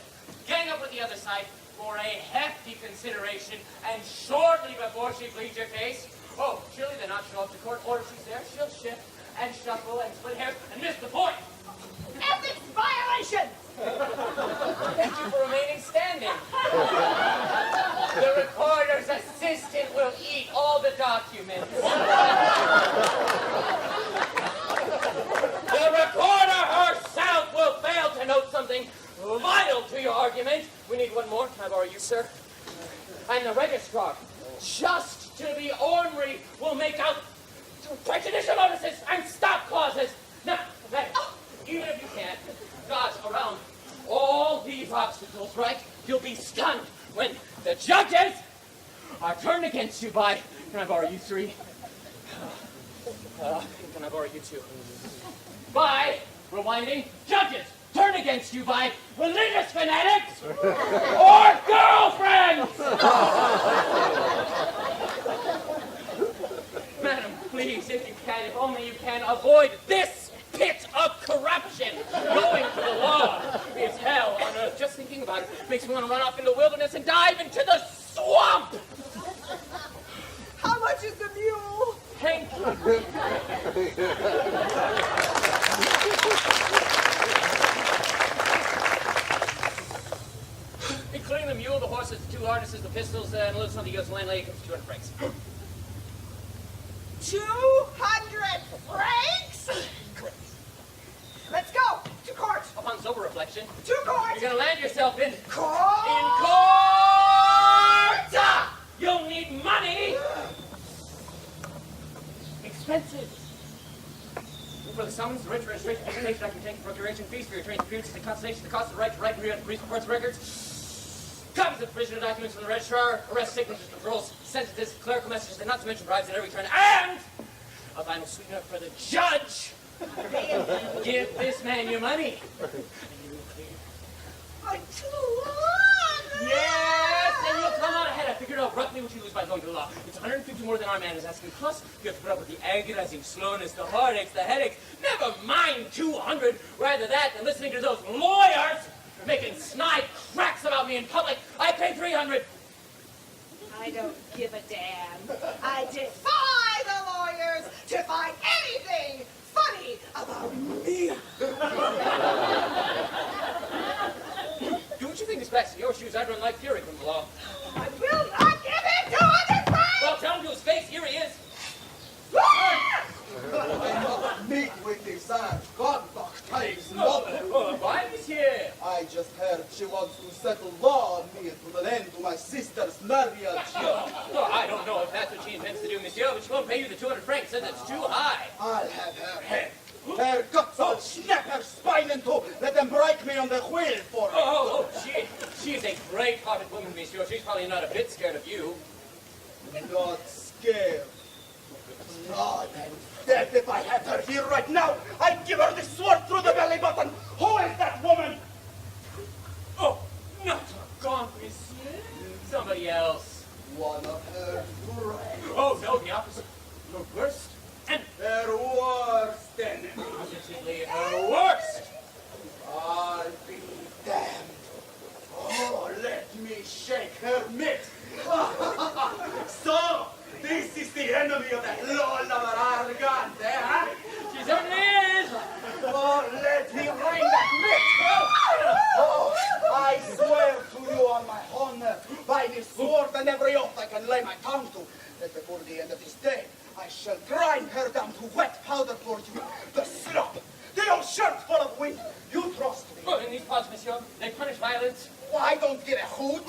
gang up with the other side for a hefty consideration, and shortly before she pleads your case, oh, surely they're not show up to court, or if she's there, she'll shift and shuffle and split hairs and miss the point. ethics violation. Thank you for remaining standing. The recorder's assistant will eat all the documents. The recorder herself will fail to note something vital to your argument. We need one more. Can I borrow you, sir? And the registrar, just to be ornery, will make out prejudicial notices and stop clauses. Now, even if you can't dodge around all these obstacles, right, you'll be stunned when the judges are turned against you by, can I borrow you three? Can I borrow you two? By, rewinding, judges turned against you by religious fanatics or girlfriends! Madam, please, if you can, if only you can, avoid this pit of corruption. Going to the law is hell on earth. Just thinking about it makes me want to run off into the wilderness and dive into the swamp! How much is the mule? Thank you. Including the mule, the horses, the two harnesses, the pistols, and a little something else, landlady comes to 200 francs. 200 francs? Correct. Let's go to court. Upon sober reflection, To court. you're going to land yourself in Court. In court! You'll need money! Expenses. For the summons, the rich registration, presentation, documentation, procuration, fees for your trained appearances and consultation, the cost of the right to write and read police reports, records, copies of provisional documents from the registrar, arrest signatures, controls, sentences, clerical messages, and not to mention bribes at every turn, and a final sweetener for the judge. Give this man your money. And you will clear. Like 200. Yes, and you'll come out ahead. I figured out roughly what you lose by going to the law. It's 150 more than our man is asking. Plus, you have to put up with the agonizing slowness, the heartaches, the headaches. Never mind 200. Rather that than listening to those lawyers making snide cracks about me in public. I pay 300. I don't give a damn. I defy the lawyers to find anything funny about me. Do what you think is best. In your shoes, I'd run like fury from the law. I will not give him 200 francs. Well, tell him to his face. Here he is. I meet with this conduct mother. Why is here? I just heard she wants to settle law on me to put an end to my sister's marriage. Well, I don't know if that's what she intends to do, monsieur, but she won't pay you the 200 francs. Says it's too high. I'll have her head. Her guts, I'll snap her spine in two. Let them break me on the wheel for her. She's a great-hearted woman, monsieur. She's probably not a bit scared of you. Not scared. God, I'm dead. If I had her here right now, I'd give her the sword through the belly button. Who is that woman? Oh, not gone, monsieur. Somebody else. One of her friends. Oh, no, the opposite. Her worst enemy. Her worst enemy. Positively her worst. I'll be damned. Oh, let me shake her mitt. So, this is the enemy of the Lola Argante, huh? She certainly is. Oh, let me ring that mitt. Oh, I swear to you on my honor, by this sword and every oath I can lay my tongue to, that before the end of this day, I shall grind her down to wet powder for you. The slop, the old shirt full of wind. You trust me. Oh, in these parts, monsieur, they punish violence. Well, I don't get a hoot.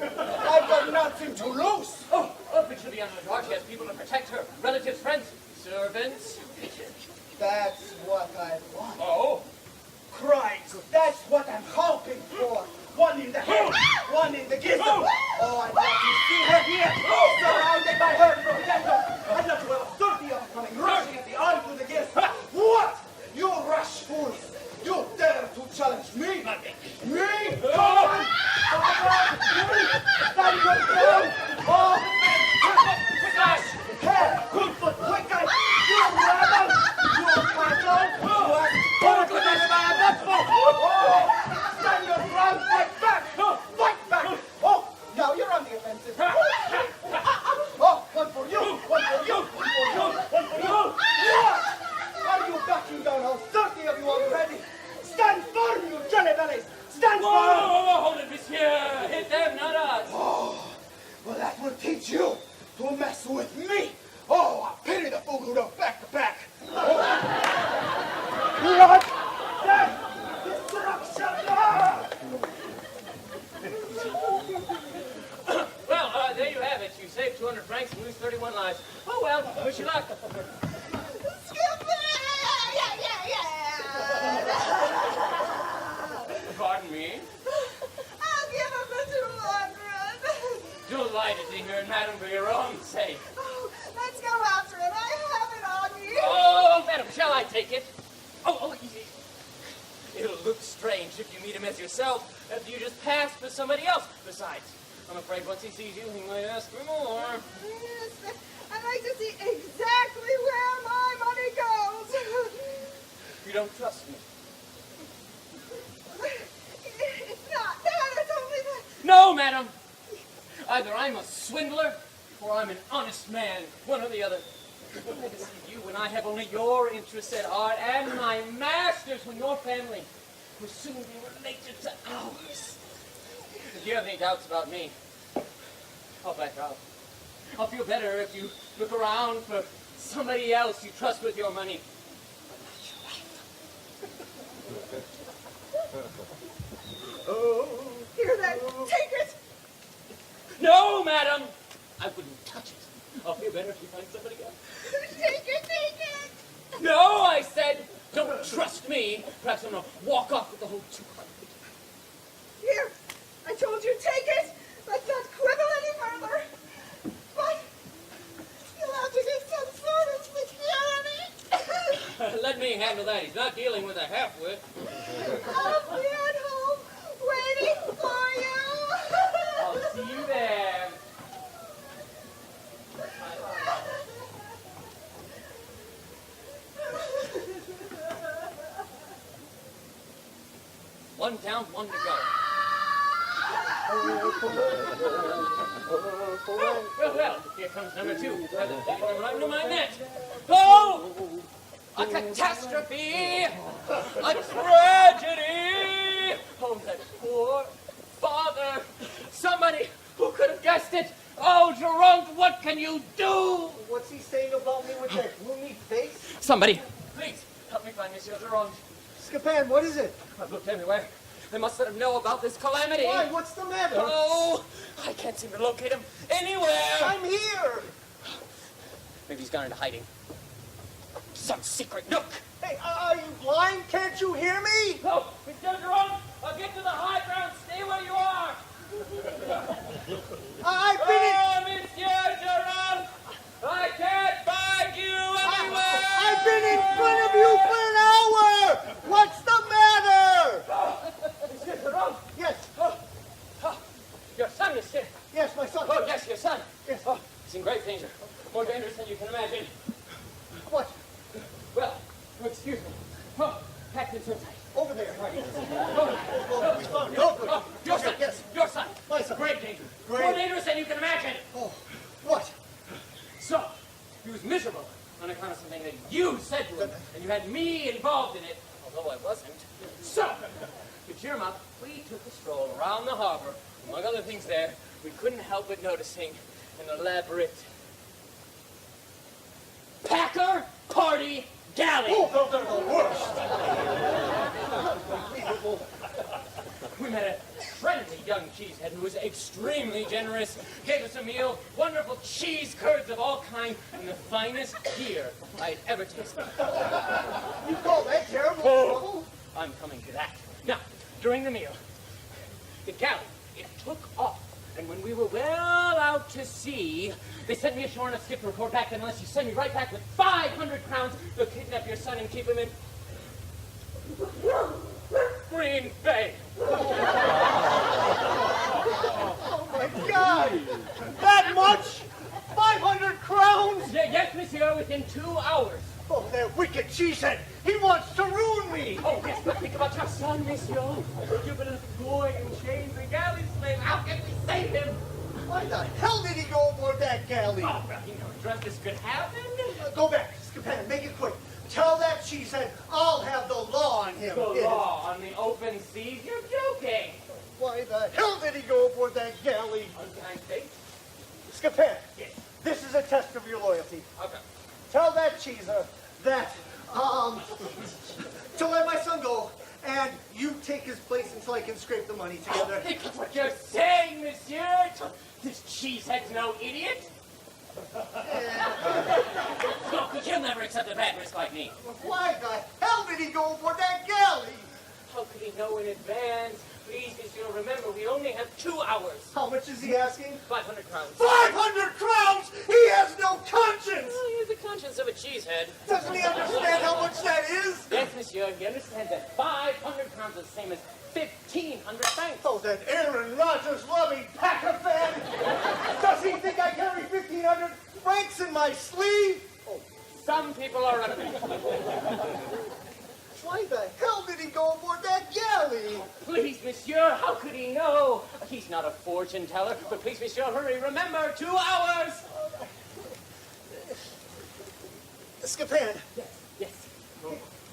I've got nothing to lose. Oh, it should be under the door. She has people to protect her. Relatives, friends, servants. That's what I want. Oh. Christ, that's what I'm hoping for. One in the head, one in the gizzard. Oh, I'd love to see her here, surrounded by her protectors. I'd love to have 30 of them coming rushing at the arm to the gizzard. What? You rash fools. You dare to challenge me? Me? Come on! Me? Stand your ground! Oh! Quick eyes! Hey! Good foot! Quick eyes! You rebel! You patrol! You are goodness oh! Stand your ground! Fight back! Fight back! Oh! Now you're on the offensive. Oh! One for you! One for you! One for you! One for you! What? Are you backing down all 30 of you already? Stand firm, you jelly bellies! Stand firm! Whoa, hold it, monsieur. Hit them, not us. Oh, well, that will teach you to mess with me. Oh, I pity the fool who don't back to back. Oh. Blood, death, destruction! Ah! Well, there you have it. You saved 200 francs and lose 31 lives. Oh, well, wish you luck. Pardon me? I'll give him the 200. Delighted to hear it, madam, for your own sake. Oh, let's go after him. I have it on me. Oh, madam, shall I take it? Oh, easy. It'll look strange if you meet him as yourself, after you just passed for somebody else. Besides, I'm afraid once he sees you, he might ask for more. Yes, I'd like to see exactly where my money goes. You don't trust me? It's not that, it's only that. No, madam. Either I'm a swindler, or I'm an honest man. One or the other. What I deceive you when I have only your interests at heart, and my master's when your family will soon be related to ours. If you have any doubts about me, I'll back out. I'll feel better if you look around for somebody else you trust with your money. Oh, here then, take it. No, madam! I wouldn't touch it. I'll feel better if you find somebody else. Take it. No, I said, don't trust me. Perhaps I'm going to walk off with the whole 200. Here, I told you, take it. Let's not quibble any further. But you'll have to get some sort of security. Let me handle that. He's not dealing with a half-wit. I'll be at home waiting for you. I'll see you there. One down, one to go. Well, here comes number two. Right to my net. Oh! A catastrophe! A tragedy! Oh, that poor father! Somebody who could have guessed it! Oh, Jerome, what can you do? What's he saying about me with that gloomy face? Somebody, please, help me find Monsieur Jerome. Scapin, what is it? I've looked everywhere. They must let him know about this calamity. Why? What's the matter? Oh, I can't seem to locate him anywhere. I'm here. Maybe he's gone into hiding. Some secret nook. Hey, are Can't you hear me? Oh, Mr. Jerome, I'll get to the high ground. Stay where you are. I've been in... Oh, Monsieur Jerome, I can't find you anywhere. I've been in front of you for an hour! What's the matter? Monsieur Jerome. Yes, Your son, Monsieur. yes, my son. Oh, yes, your son. Yes. Oh, he's in great danger. More dangerous than you can imagine. What? Well, excuse me. Oh, packed in so tight. Over there. Oh, We found it. Oh, good. oh, your son. Yes. Your son. My son. Great danger. Great. More dangerous than you can imagine. Oh, what? So, he was miserable on account of something that you said to him, and you had me involved in it, although I wasn't. So, to cheer him up, we took a stroll around the harbor. Among other things there, we couldn't help but noticing an elaborate Packer Party Galley. Oh, those are the worst. We met a friendly young cheesehead who was extremely generous, gave us a meal, wonderful cheese curds of all kinds, and the finest beer I'd ever tasted. You call that terrible trouble? I'm coming to that. Now, during the meal, the galley, it took off. And when we were well out to sea, they sent me ashore on a skip to report back that unless you send me right back with 500 crowns, they'll kidnap your son and keep him in Green Bay. Oh, my God! That much? 500 crowns? Yes, monsieur, within 2 hours. Oh, that wicked cheesehead! He wants to ruin me! Oh, yes, but think about your son, monsieur. You've been a boy in chains and galley slave. How can we save him? Why the hell did he go aboard that galley? Oh, well, you know, dreamt this could happen. Go back, Scapin, make it quick. Tell that cheesehead I'll have the law on him. The law on the open seas? You're joking. Why the hell did he go aboard that galley? Unkind fate? Scapin, Yes. this is a test of your loyalty. Okay. Tell that cheeser that, to let my son go, and you take his place until I can scrape the money together. Think of what you're saying, monsieur. This cheesehead's no idiot. Look, he'll never accept a bad risk like me. Why the hell did he go aboard that galley? How could he know in advance? Please, monsieur, remember, we only have 2 hours. How much is he asking? 500 crowns. 500 crowns! He has no conscience! Well, he has the conscience of a cheesehead. Doesn't he understand how much that is? Yes, monsieur, he understands that 500 crowns is the same as 1,500 francs. Oh, that Aaron Rodgers loving Packer fan! Does he think I carry 1,500 francs in my sleeve? Oh, some people are running. Why the hell did he go aboard that galley? Please, monsieur, how could he know? He's not a fortune teller, but please, monsieur, hurry. Remember, 2 hours. Scapin, Yes.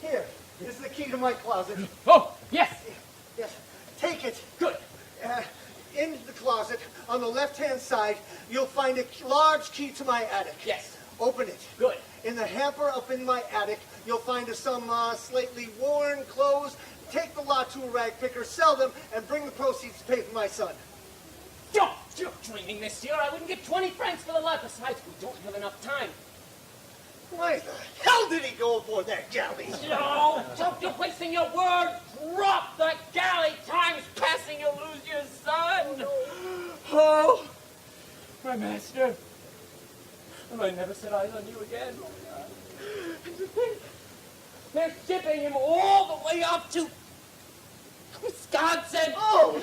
here is the key to my closet. Oh, yes. Yes, take it. Good. In the closet, on the left-hand side, you'll find a large key to my attic. Yes. Open it. Good. In the hamper up in my attic, you'll find some slightly worn clothes. Take the lot to a rag picker, sell them, and bring the proceeds to pay for my son. You're dreaming, monsieur. I wouldn't get 20 francs for the lot. Besides, we don't have enough time. Why the hell did he go aboard that galley? No, don't be wasting your word. Drop the galley. Time's passing. You'll lose your son. Oh, my master. Have I never set eyes on you again? And to think, they're shipping him all the way up to Wisconsin. Oh!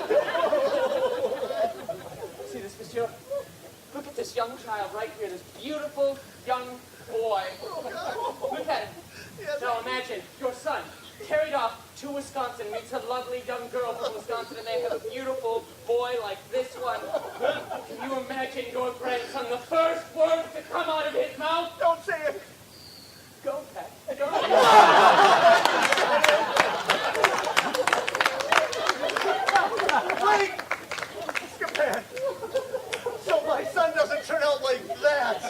See this, monsieur? Look at this young child right here, this beautiful young boy. Look at him. Now imagine your son carried off to Wisconsin, meets a lovely young girl from Wisconsin, and they have a beautiful boy like this one. Can you imagine your grandson, the first words to come out of his mouth? Don't say it. Go, Pat. Wait! Scapin! So my son doesn't turn out like that.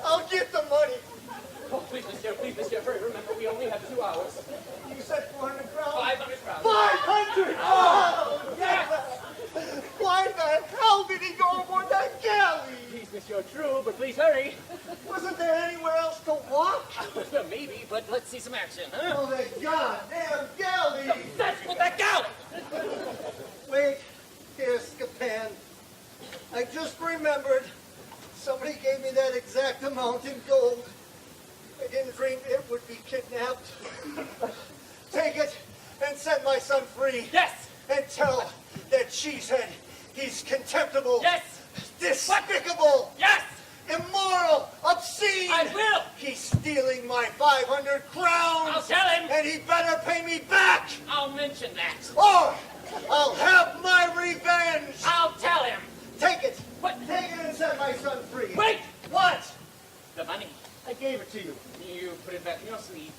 I'll get the money. Oh, please, monsieur, hurry. Remember, we only have 2 hours. You said 400 crowns? 500 crowns. 500! Oh, yes! Why the hell did he go aboard that galley? Please, monsieur, true, but please hurry. Wasn't there anywhere else to walk? Maybe, but let's see some action, huh? Oh, that goddamn galley! That's what that galley! Wait, here, Scapin. I just remembered somebody gave me that exact amount in gold. I didn't dream it would be kidnapped. Take it and set my son free. Yes! And tell that cheesehead he's contemptible. Yes! Despicable. Yes! Immoral. Obscene. I will! He's stealing my 500 crowns. I'll tell him! And he better pay me back. I'll mention that. Or I'll have my revenge. I'll tell him! Take it. What? Take it and set my son free. Wait! What? The money. I gave it to you. You put it back in your sleeve.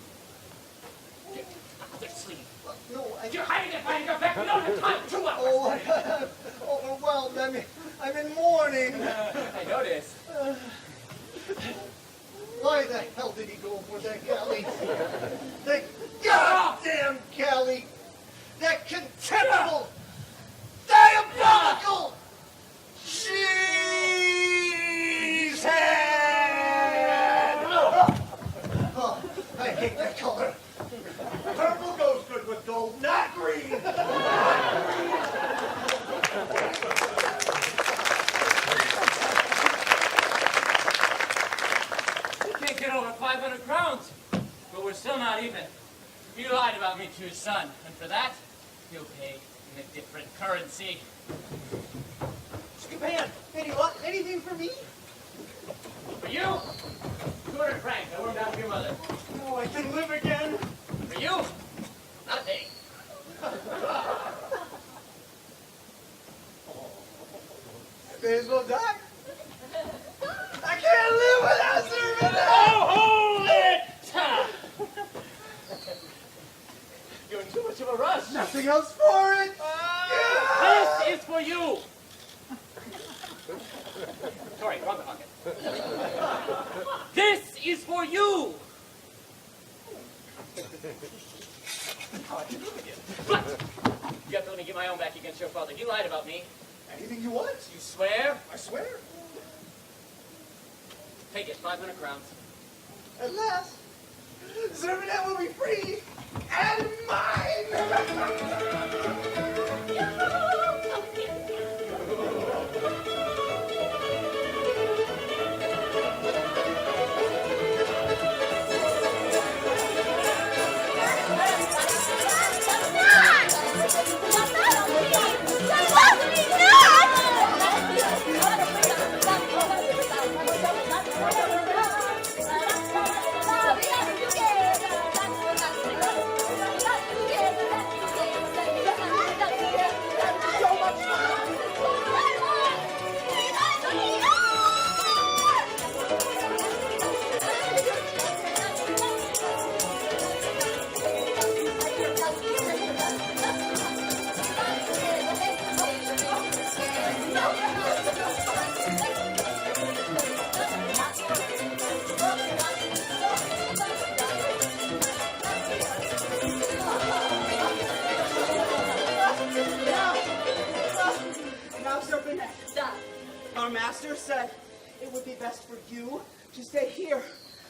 Get other sleeve. No, You're hiding it behind your back. We don't have time. 2 hours. Oh, I'm overwhelmed. I'm in mourning. I noticed. Why the hell did he go aboard that galley? That goddamn galley! That contemptible, diabolical cheesehead! Oh, I hate that color. Purple goes good with gold, not green. You can't get over 500 crowns, but we're still not even. You lied about me to your son, and for that, he'll pay in a different currency. Scapin, anything for me? For you, 200 francs. I worked out for your mother. Oh, I can live again. For you, not a penny. I may as well die. I can't live without serving it. Oh, hold it! You're in too much of a rush. Nothing else for it. This is for you. Sorry, wrong pocket. This is for you. But you have to let me get my own back against your father. You lied about me. Anything you want. You swear? I swear. Take it, 500 crowns. At last, Zermanet will be free and mine. Now, Serpent, our master said it would be best for you to stay here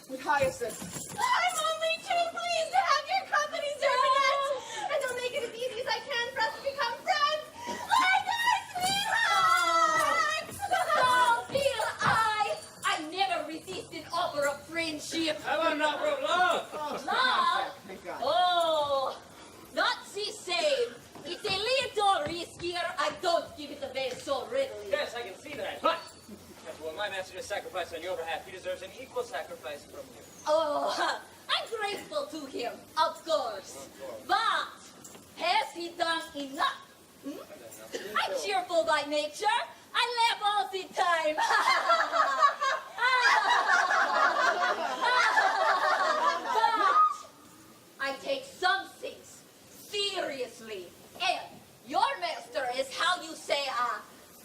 with Hyacinth. I'm only too pleased to have your company, Zermanet, and I'll make it as easy as I can for us to become friends, like our sweethearts! So feel I never resist an offer of friendship. I will not broke love. Love? Thank God. Oh, not the same. It's a little riskier. I don't give it away so readily. Yes, I can see that. But after what my master just sacrificed on your behalf, he deserves an equal sacrifice from you. Oh, I'm grateful to him, of course. But has he done enough? I'm cheerful by nature. I laugh all the time. But I take some things seriously. And your master is how you say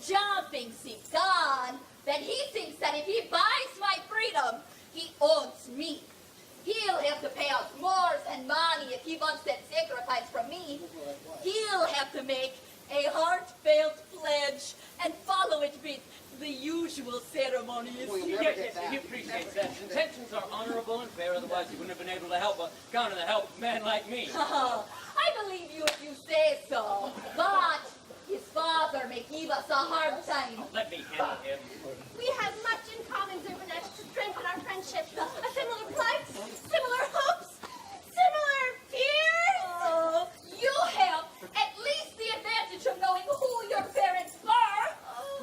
jumping the gun, that he thinks that if he buys my freedom, he owns me. He'll have to pay out more than money if he wants that sacrifice from me. He'll have to make a heartfelt pledge and follow it with the usual ceremonies. We'll never Yes, get yes, that. he appreciates that. Intentions are honorable and fair, otherwise he wouldn't have been able to help counter the help a man like me. I believe you if you say so, but his father may give us a hard time. Let me handle him. We have much in common, Urmann, to strengthen our friendship. A similar plight, similar hopes, similar fears. Oh, you have at least the advantage of knowing who your parents were.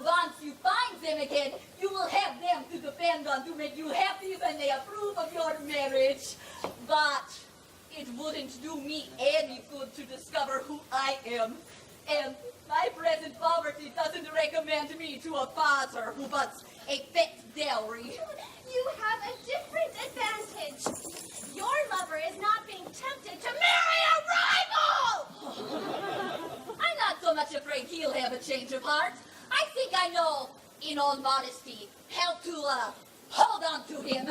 Once you find them again, you will have them to depend on to make you happy when they approve of your marriage. But it wouldn't do me any good to discover who I am. And my present poverty doesn't recommend me to a father who wants a fat dowry. You have a different advantage. Your lover is not being tempted to marry a rival! I'm not so much afraid he'll have a change of heart. I think I know, in all modesty, how to hold on to him.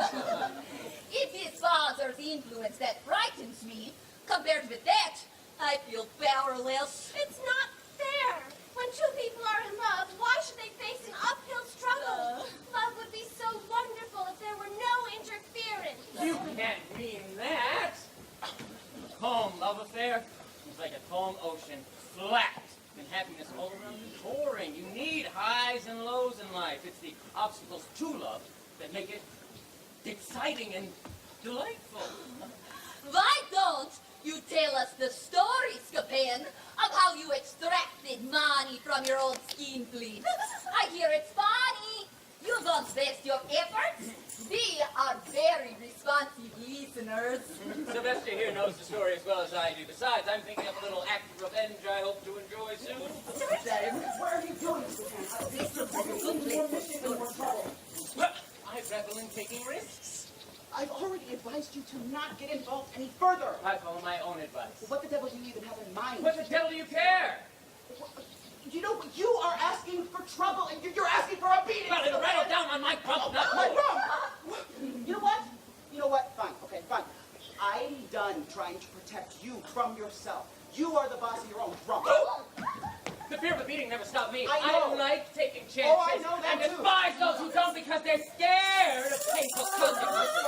It's his father's influence that frightens me. Compared with that, I feel powerless. It's not fair. When two people are in love, why should they face an uphill struggle? Love would be so wonderful if there were no interference. You can't mean that. Calm love affair is like a calm ocean, flat, and happiness all around you, pouring. You need highs and lows in life. It's the obstacles to love that make it exciting and delightful. Why don't you tell us the story, Scapin, of how you extracted money from your old scheme fleet? I hear it's funny. You don't waste your efforts. We are very responsive listeners. Sylvester here knows the story as well as I do. Besides, I'm thinking of a little act of revenge I hope to enjoy soon. What are you doing, Well, I revel in taking risks. I've already advised you to not get involved any further. I follow my own advice. What the devil do you even have in mind? What the devil do you care? You know, you are asking for trouble, and you're asking for a beating. Well, it'll rattle down on my trouble, not My yours. rum! You know what? You know what? Fine, okay, fine. I'm done trying to protect you from yourself. You are the boss of your own drum. The fear of a beating never stopped me. I know. like taking chances. Oh, I know that and too. despise those who don't because they're scared of painful consequences.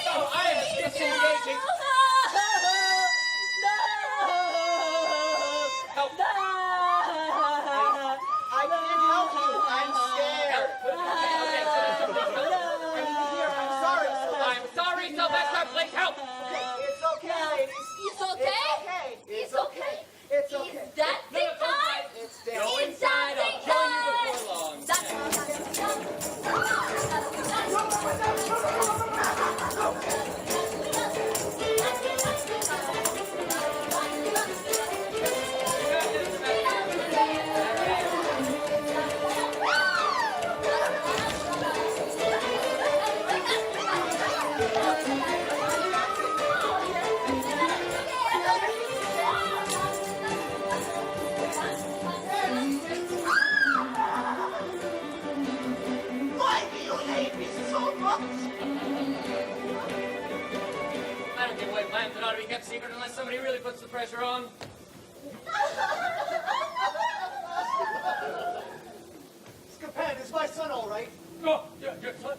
So I am disengaging. Help. I can't help you. I'm scared. I need to hear. I'm sorry. I'm sorry, Sylvester. Please help. It's okay, ladies. It's okay? It's okay. It's okay. Is that the time? It's Go dancing. inside. I'll kill you before long. Why do you hate me so much? I don't give away plans that ought to be kept secret unless somebody really puts the pressure on. Scapin, is my son all right? Oh, your son?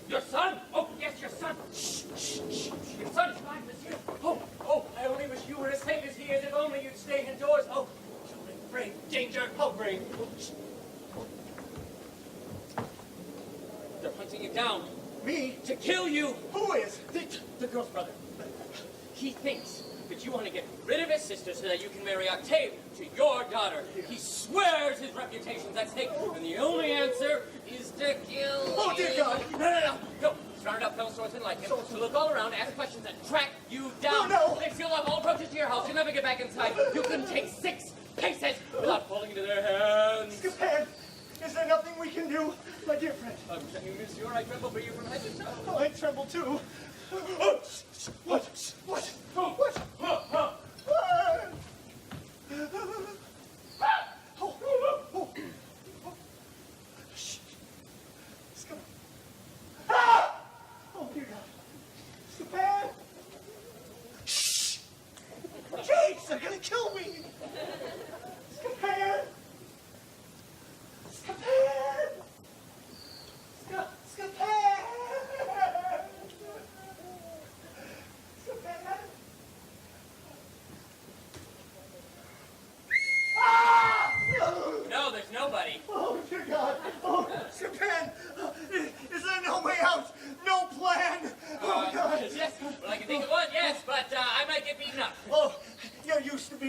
Your son? Oh, yes, your son. Shh, shh, shh. Your son is fine, monsieur. Oh, I only wish you were as safe as he is. If only you'd stay indoors. Oh, children, brave danger. Oh, brave. Oh, shh. They're hunting you down. Me? To kill you. Who is? The girl's brother. He thinks that you want to get rid of his sister so that you can marry Octave to your daughter. He swears his reputation's at stake, and the only answer is to kill Oh, dear you. God. No. Go. Surround up fellow swordsmen like him. So look all around, ask questions, and track you down. No. They seal off all approaches to your house. You'll never get back inside. You couldn't take 6 paces without falling into their hands. Scapin, is there nothing we can do? My dear friend. I'm telling you, monsieur, I tremble for you from head to toe. Oh, I tremble too. What? Shh. Scapin. Ah! Oh, dear God. Scapin! Shh! Jeez, they're gonna kill me! Scapin!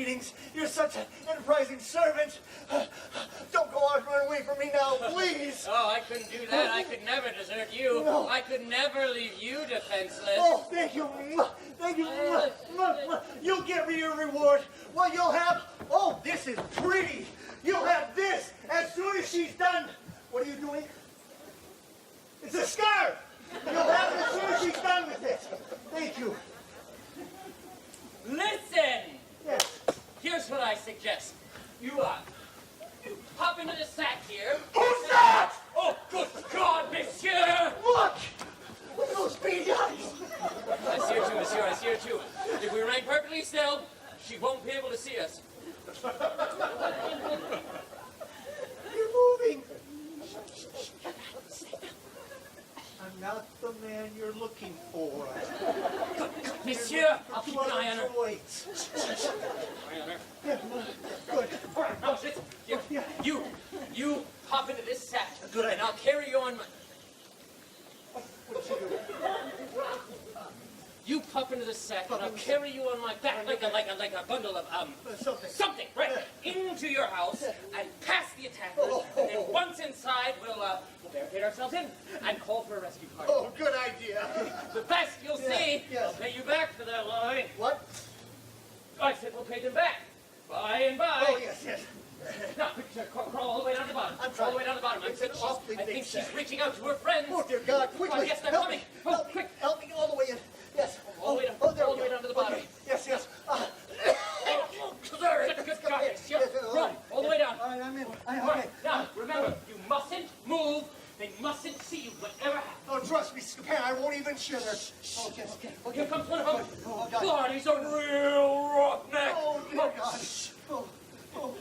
greetings. You're such an enterprising servant. Don't go out and run away from me now, please. Oh, I couldn't do that. I could never desert you. No. I could never leave you defenseless. Oh, thank you. Thank you. You'll get me your reward. What you'll have, oh, this is pretty. You'll have this as soon as she's done. What are you doing? It's a scarf. You'll have it as soon as she's done with it. Thank you. Listen! Yes. Here's what I suggest. You hop into the sack here. Who's that? Oh, good God, monsieur! Look! Look at those beady eyes. I see her too, monsieur, I see her too. If we remain perfectly still, she won't be able to see us. You're moving. I'm not the man you're looking for. Monsieur, I'll keep an eye on her. Wait. Eye on her. Yeah, good. All right, now listen. You hop into this sack, Good and idea. I'll carry you on my... What did you do? You pop into the sack, and I'll carry you on my back like a bundle of, something, right, into your house, and past the attackers, and then once inside, we'll barricade ourselves in, and call for a rescue party. Oh, good idea. The best, you'll see. yes. I'll pay you back for that lie. What? I said we'll pay them back. By and by. Oh, yes. Now, quick, crawl all the way down to the bottom. I'm Crawl all the way trying. down to the bottom. It's an awfully I big think she's sack. reaching out to her friends. Oh, dear God, quickly. Oh, yes, they're Help coming. me. Oh, Help quick. me. Help me all the way in. Yes. All the way down, there all we the way go. down to the bottom. Okay. Yes. Good job, monsieur. Run, all the way down. All right, I'm in. All Okay. right, now, remember, you mustn't move. They mustn't see you, whatever happens. Oh, trust me, Scapin, I won't even shiver. Oh, yes, okay. Here comes one of them. Oh, God. God, he's a real roughneck. Oh, dear God. Oh.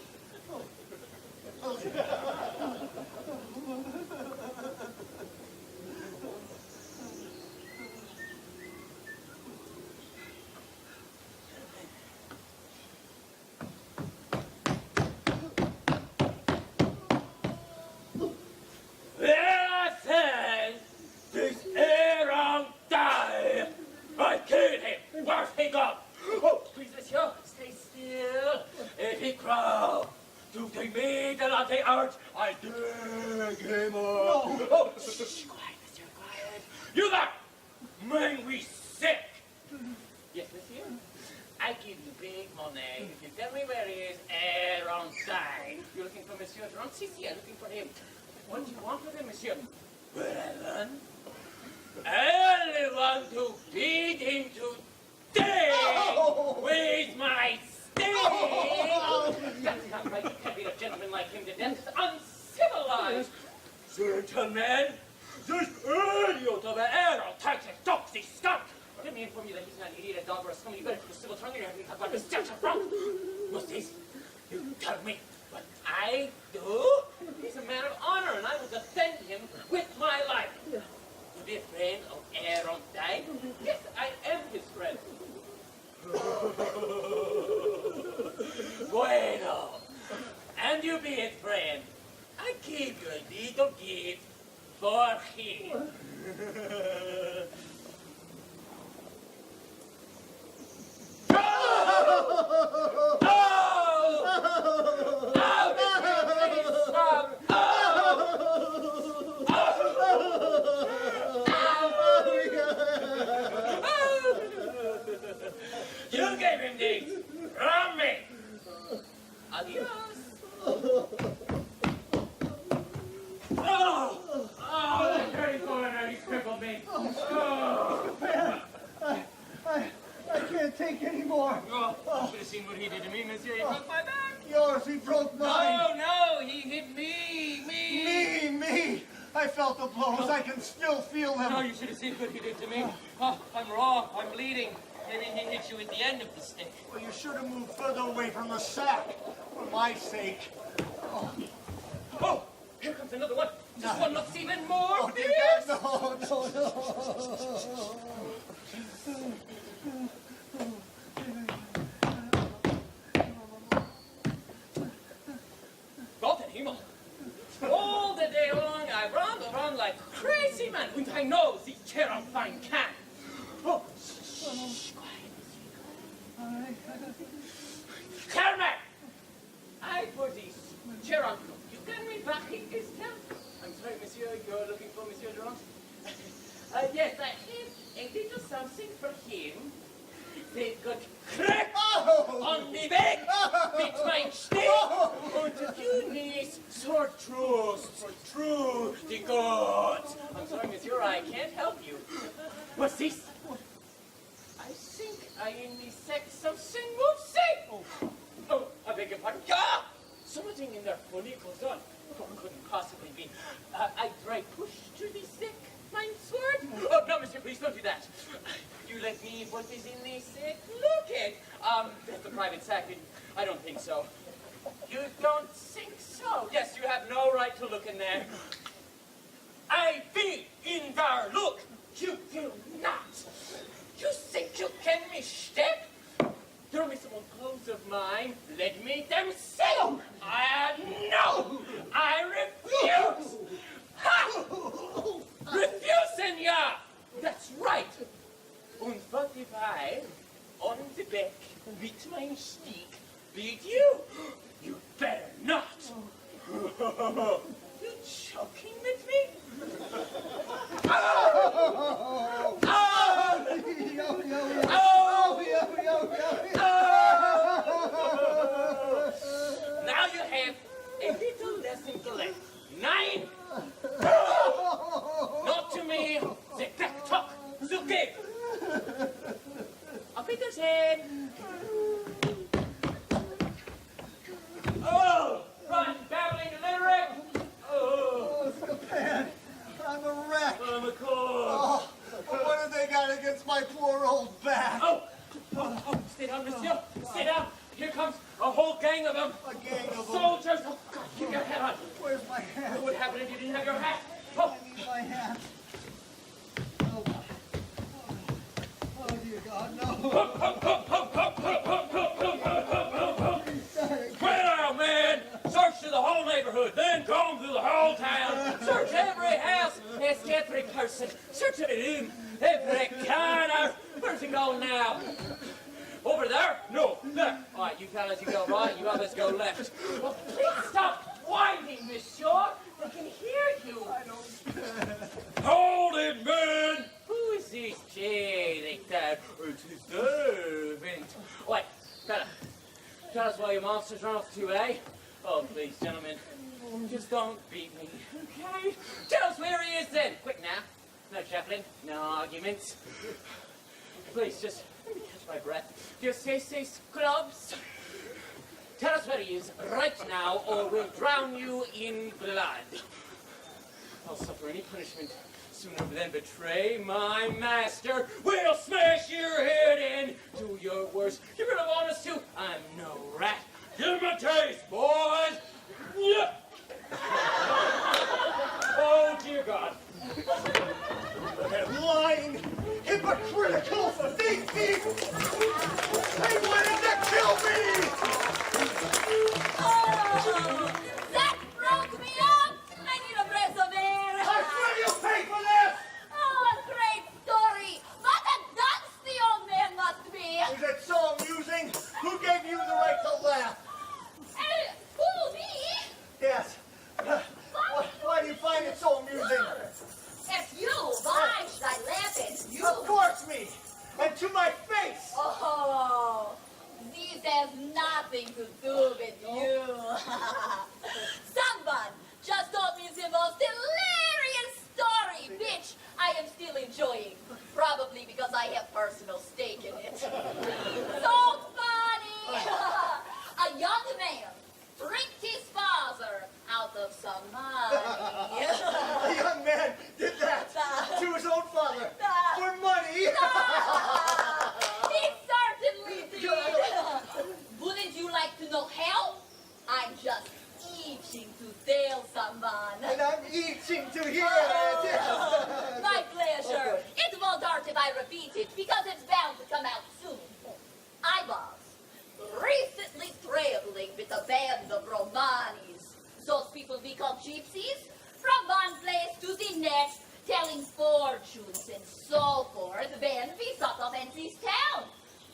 There says, this Aaron die. I killed him. Where's he gone? Oh, please, monsieur, stay still. If he crawl to the middle of the earth, I dig him up. No. Oh, shh, quiet, monsieur, quiet. You there, man, we sick. Yes, monsieur. I give you big money if you tell me where he is. Aaron die. You're looking for Monsieur Jerome? Si, I'm looking for him. What do you want with him, monsieur? Well, I only want to beat him to death with my stick. That's not right. You can't beat a gentleman like him to death. It's uncivilized. Gentlemen, this idiot of an Aaron takes a doxy skunk. Let me inform you that he's not an idiot, a dog, or a scum. You better put a civil tongue in your head and talk about Mr. Jerome. What's this? You tell me what I do? He's a man of honor, and I will defend him with my life. To be a friend of Aaron Dyke? Yes, I am his friend. Bueno. And you be his friend. I give you a little gift for him. You gave him these from me. Adios. Oh, that dirty foreigner, he crippled me. I can't take any more. Oh, you should have seen what he did to me, monsieur. He broke my back. Yours, he broke mine. No, he hit me. Me. I felt the blows. I can still feel them. No, you should have seen what he did to me. Oh, I'm raw. I'm bleeding. Maybe he hit you at the end of the stick. Well, you should have moved further away from the sack. For my sake. Oh, here comes another one. This one looks even more Oh, dear fierce. God, no. Gott in Himmel. All the day long I run around like crazy man. And I know the terrifying can. Oh, shh, quiet. All right. Jerome! I for this. Jerome, you can me back in this town? I'm sorry, monsieur, you're looking for Monsieur Jerome? Yes, I have a little something for him. They got crack on the back with my stick. Und you need so true the gods. I'm sorry, monsieur, I can't help you. What's this? I think I in the sex of sick. Oh, I beg your pardon. Yeah! Something in there funny goes on. Oh, couldn't possibly be. I try push to the sick, my sword. Oh, no, monsieur, please don't do that. You let me what is in the sick? Look it. That's a private sack. I don't think so. You don't think so? Yes, you have no right to look in there. I feel in there. Look, you will not. You think you can misstep? Throw me some old clothes of mine. Let me them see. No, I refuse. Ha! Refuse, senor. That's right. Und what if I, on the back, with my stick, beat you? You better not. You joking with me? Oh! Now you have a little lesson to learn. 9. Not to me. The crack talk. Zuke. Auf Wiedersehen. Oh, run, babbling illiterate. Oh, Scapin, I'm a wreck. I'm a call. Oh, what have they got against my poor old back? Oh, stay down, monsieur. Stay down. Here comes a whole gang of them. A gang of them. Soldiers. Oh, God, keep your head on. Where's my hat? What would happen if you didn't have your hat? Oh, I need my hat. Oh, oh dear God, no. Well, man, search through the whole neighborhood, then comb through the whole town. Search every house, ask every person. Search every room, every corner. Where's it going now? Over there? No, there. All right, you fellas, you go right, you others go left. Well, please stop whining, monsieur. They can hear you. I don't. Hold it, man! Who is this jay like that? It's his servant. Wait, fella, tell us why your monsters run off to, eh? Oh, please, gentlemen, just don't beat me, okay? Tell us where he is then. Quick now. No shuffling, no arguments. Please, just let me catch my breath. Do you say Scrubs? Tell us where he is right now, or we'll drown you in blood. I'll suffer any punishment sooner than betray my master. We'll smash your head in. Do your worst. You're gonna want us to. I'm no rat. Give him a taste, boys. Yeah. Oh, dear God. They're lying, hypocritical, thief! They wanted to kill me! Oh, that broke me up! I need a breath of air! I swear you pay for this! Oh, a great story! What a dunce the young man must be! Is it so amusing? Who gave you the right to laugh? Who, me? Yes. Why do you find it so amusing? It's you! Why should I laugh at you? Of course me! And to my face! Oh, this has nothing to do with you. Someone just told me the most hilarious story, which I am still enjoying. Probably because I have personal stake in it. So funny! A young man tricked his father out of some money. A young man did that to his own father for money! He certainly did! Wouldn't you like to know how? I'm just itching to tell someone. And I'm itching to hear it! My pleasure. It won't hurt if I repeat it, because it's bound to come out soon. I was recently traveling with a band of Romanis. Those people we call gypsies. From one place to the next, telling fortunes and so forth. Then we thought of this town.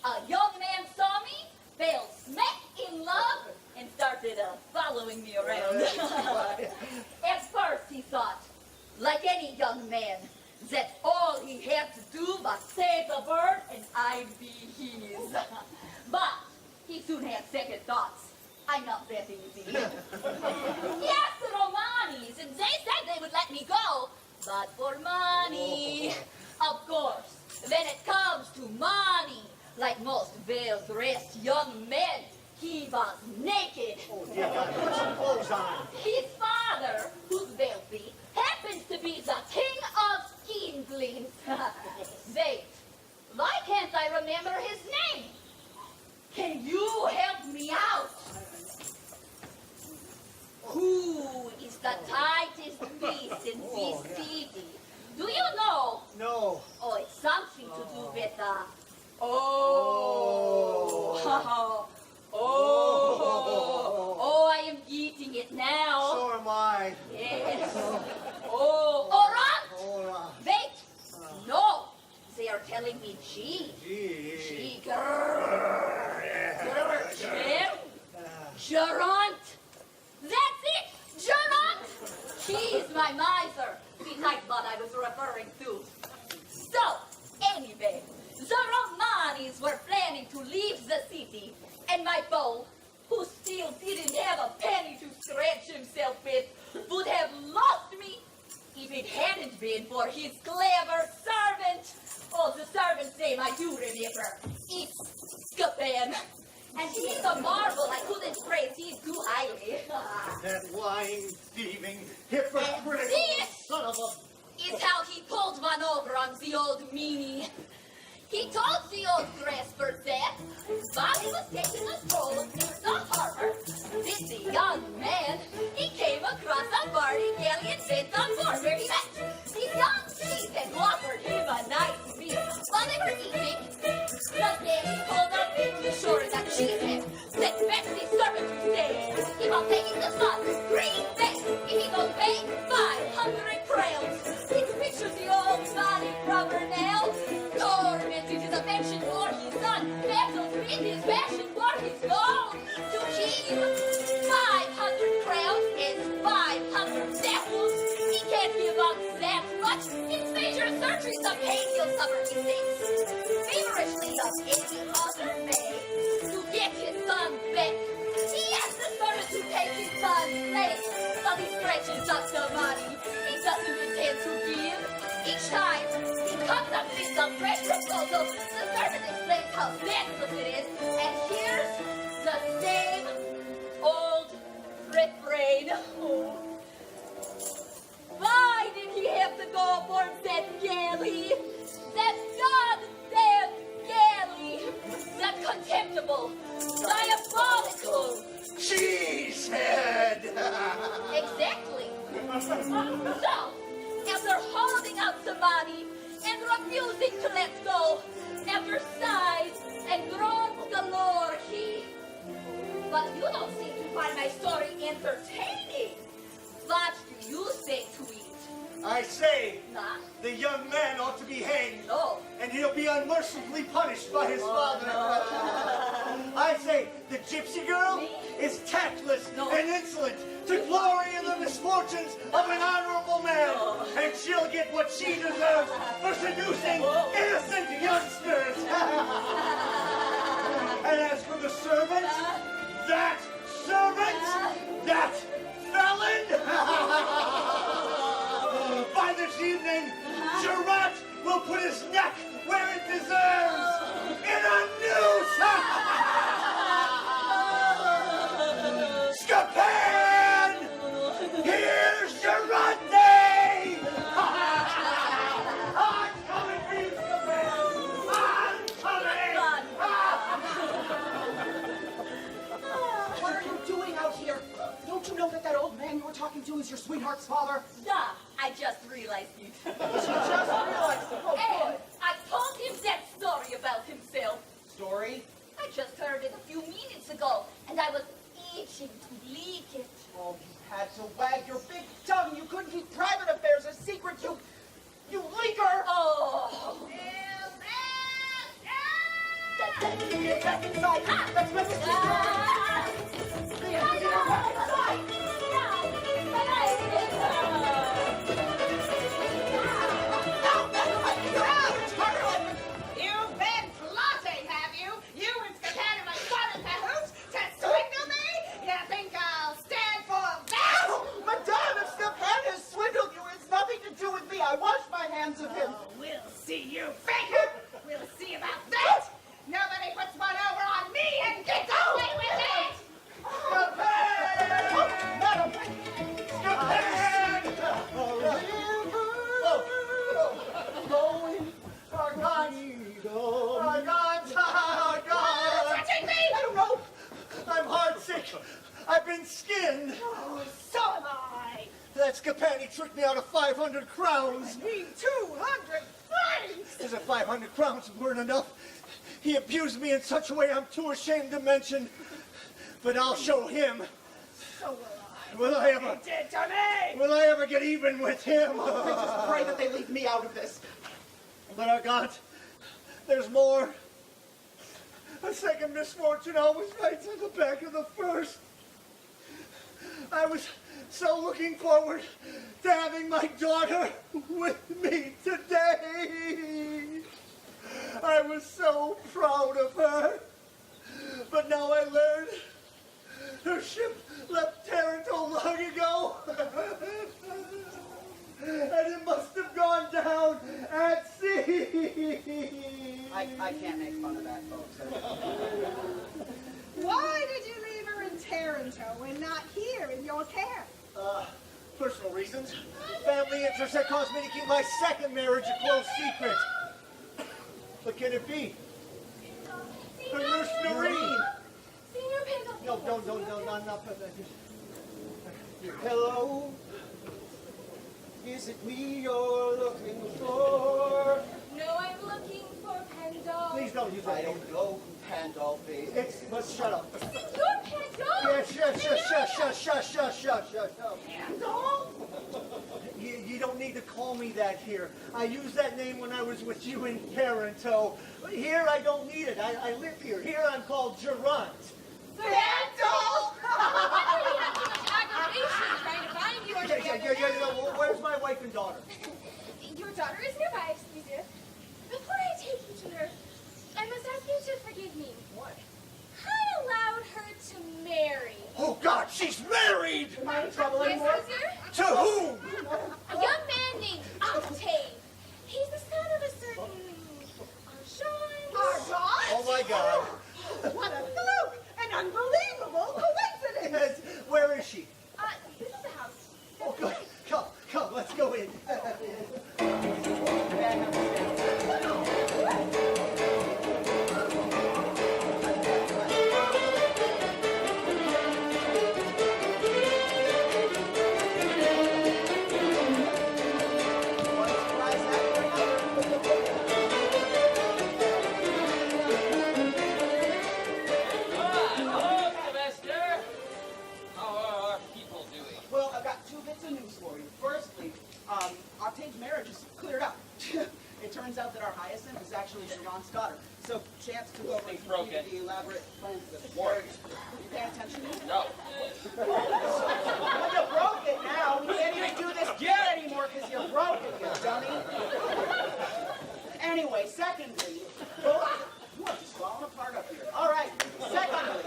A young man saw me fell smack in love and started following me around. At first he thought, like any young man, that all he had to do was say the word and I'd be his. But he soon had second thoughts. I'm not that easy. He asked the Romanis, and they said they would let me go, but for money. Of course, when it comes to money, like most well-dressed young men, he was naked. Oh, dear God, put some clothes on. His father, who's wealthy, happens to be the king of skinglings. Wait, why can't I remember his name? Can you help me out? Who is the tightest beast in this city? Do you know? No. Oh, it's something to do with I am eating it now. So am I. Yes. Oran? Oh, Wait. No. They are telling me G. gee. Gerant. That's it. Gerant. He's my miser. Besides what I was referring to. So, anyway, the Romanis were planning to leave the city, and my beau, who still didn't have a penny to scratch himself with, would have lost me if it hadn't been for his clever servant. Oh, the servant's name I do remember. It's Scapin. And he's a marvel. I couldn't praise him too highly. That lying, thieving, hypocritical This son of a... is how he pulled one over on the old meanie. He told the old grasper that while he was taking a stroll near the harbor, this young man, he came across a barley-galleon bent on board where he met. The young chief had offered him a nice meal while they were eating. The day he pulled up into shore that chief had sent back the servant to stay. He was taking the son, green face, if he don't pay 500 crowns. It pictures the old body rubber nail, tormented his affection for his son, battles with his passion for his gold. To keep 500 crowns is 500 devils. He can't give up that much. His major surgeries of pain he'll suffer, he thinks. Feverishly of any other way to get his son back. He asked the servant to take his son's place, but he stretches up the money he doesn't intend to give. Each time he comes up with some fresh proposal, the servant explains how senseless it is, and here's the same old refrain. Oh. Why did he have to go for that galley? That goddamn galley! That contemptible, diabolical... Cheesehead! Exactly. So, after holding out the money and refusing to let go, after sighs and groans galore, he... But you don't seem to find my story entertaining. What do you say to it? I say, Nah? the young man ought to be hanged. No. And he'll be unmercifully punished by his father. I say, the gypsy girl Me? is tactless No. and insolent to glory in the misfortunes of an honorable man. And she'll get what she deserves for seducing innocent youngsters. And as for the servant, that felon, by this evening, Gerard will put his neck where it deserves, in a noose! Scapin! Here's Gerante! I'm coming for you, Scapin! I'm coming! What are you doing out here? Don't you know that old man you were talking to is your sweetheart's father? Duh, I just realized it. She just realized. Oh, And good. I told him that story about himself. Story? I just heard it a few minutes ago, and I was itching to leak it. Oh, you had to wag your big tongue. You couldn't keep private affairs a secret. You leaker! Oh. That's Get back inside! That's my sister! Leander, get back inside! You've been plotting, have you? You and Scapin and my son in cahoots to swindle me? You think I'll stand for that? Madame, if Scapin has swindled you, it's nothing to do with me. I wash my hands of him. Oh, we'll see, you faker! We'll see about that! Nobody puts one over on me and gets away with it! Scapin! Oh, madam! Scapin! Touching me! I don't know. I'm heartsick. I've been skinned. Oh, so am I! That Scapin, he tricked me out of 500 crowns. I need 200 francs! As if 500 crowns weren't enough, he abused me in such a way I'm too ashamed to mention. But I'll show him. So Will I ever? He did to me! Will I ever get even with him? I just pray that they leave me out of this. But I got. There's more. A second misfortune always writes on the back of the first. I was so looking forward to having my daughter with me today. I was so proud of her. But now I learned her ship left Taranto long ago. And it must have gone down at sea. I can't make fun of that, folks. Why did you leave her in Taranto and not here in your care? Personal reasons. Family interests that caused me to keep my second marriage a close secret. What can it be? Her nurse Noreen. Senior Pendleton. No, I'm not. Hello? Is it me you're looking for? No, I'm looking for Pendle. Please don't use that I name. don't know who Pandolf is. But shut up. Senior Pendle. Yes, shush. Pendle? You don't need to call me that here. I used that name when I was with you in Taranto. Here I don't need it. I live here. Here I'm called Jerome. Pendle! Aggravation trying to find you. Well, where's my wife and daughter? Your daughter is nearby, excuse you. Before I take you to her, I must ask you to forgive me. What? I allowed her to marry. Oh, God, she's married! Am I in trouble anymore? Yes, monsieur? To whom? A young man named Octave. He's the son of a certain Argent. Argent? Oh, my God. What a fluke! An unbelievable coincidence! Where is she? This is the house. Oh, good. Come, let's go in. Hello, Sylvester. How are our people doing? Well, I've got two bits of news for you. Firstly, Octave's marriage is cleared up. It turns out that our Hyacinth is actually Jerome's daughter. So, chance to go over and Thing's broken. complete the elaborate plans of the war. You paying attention? No. Well, you broke it now. We can't even do this gear anymore because you broke it, you dummy. Anyway, secondly, you are just falling apart up here. All right, secondly,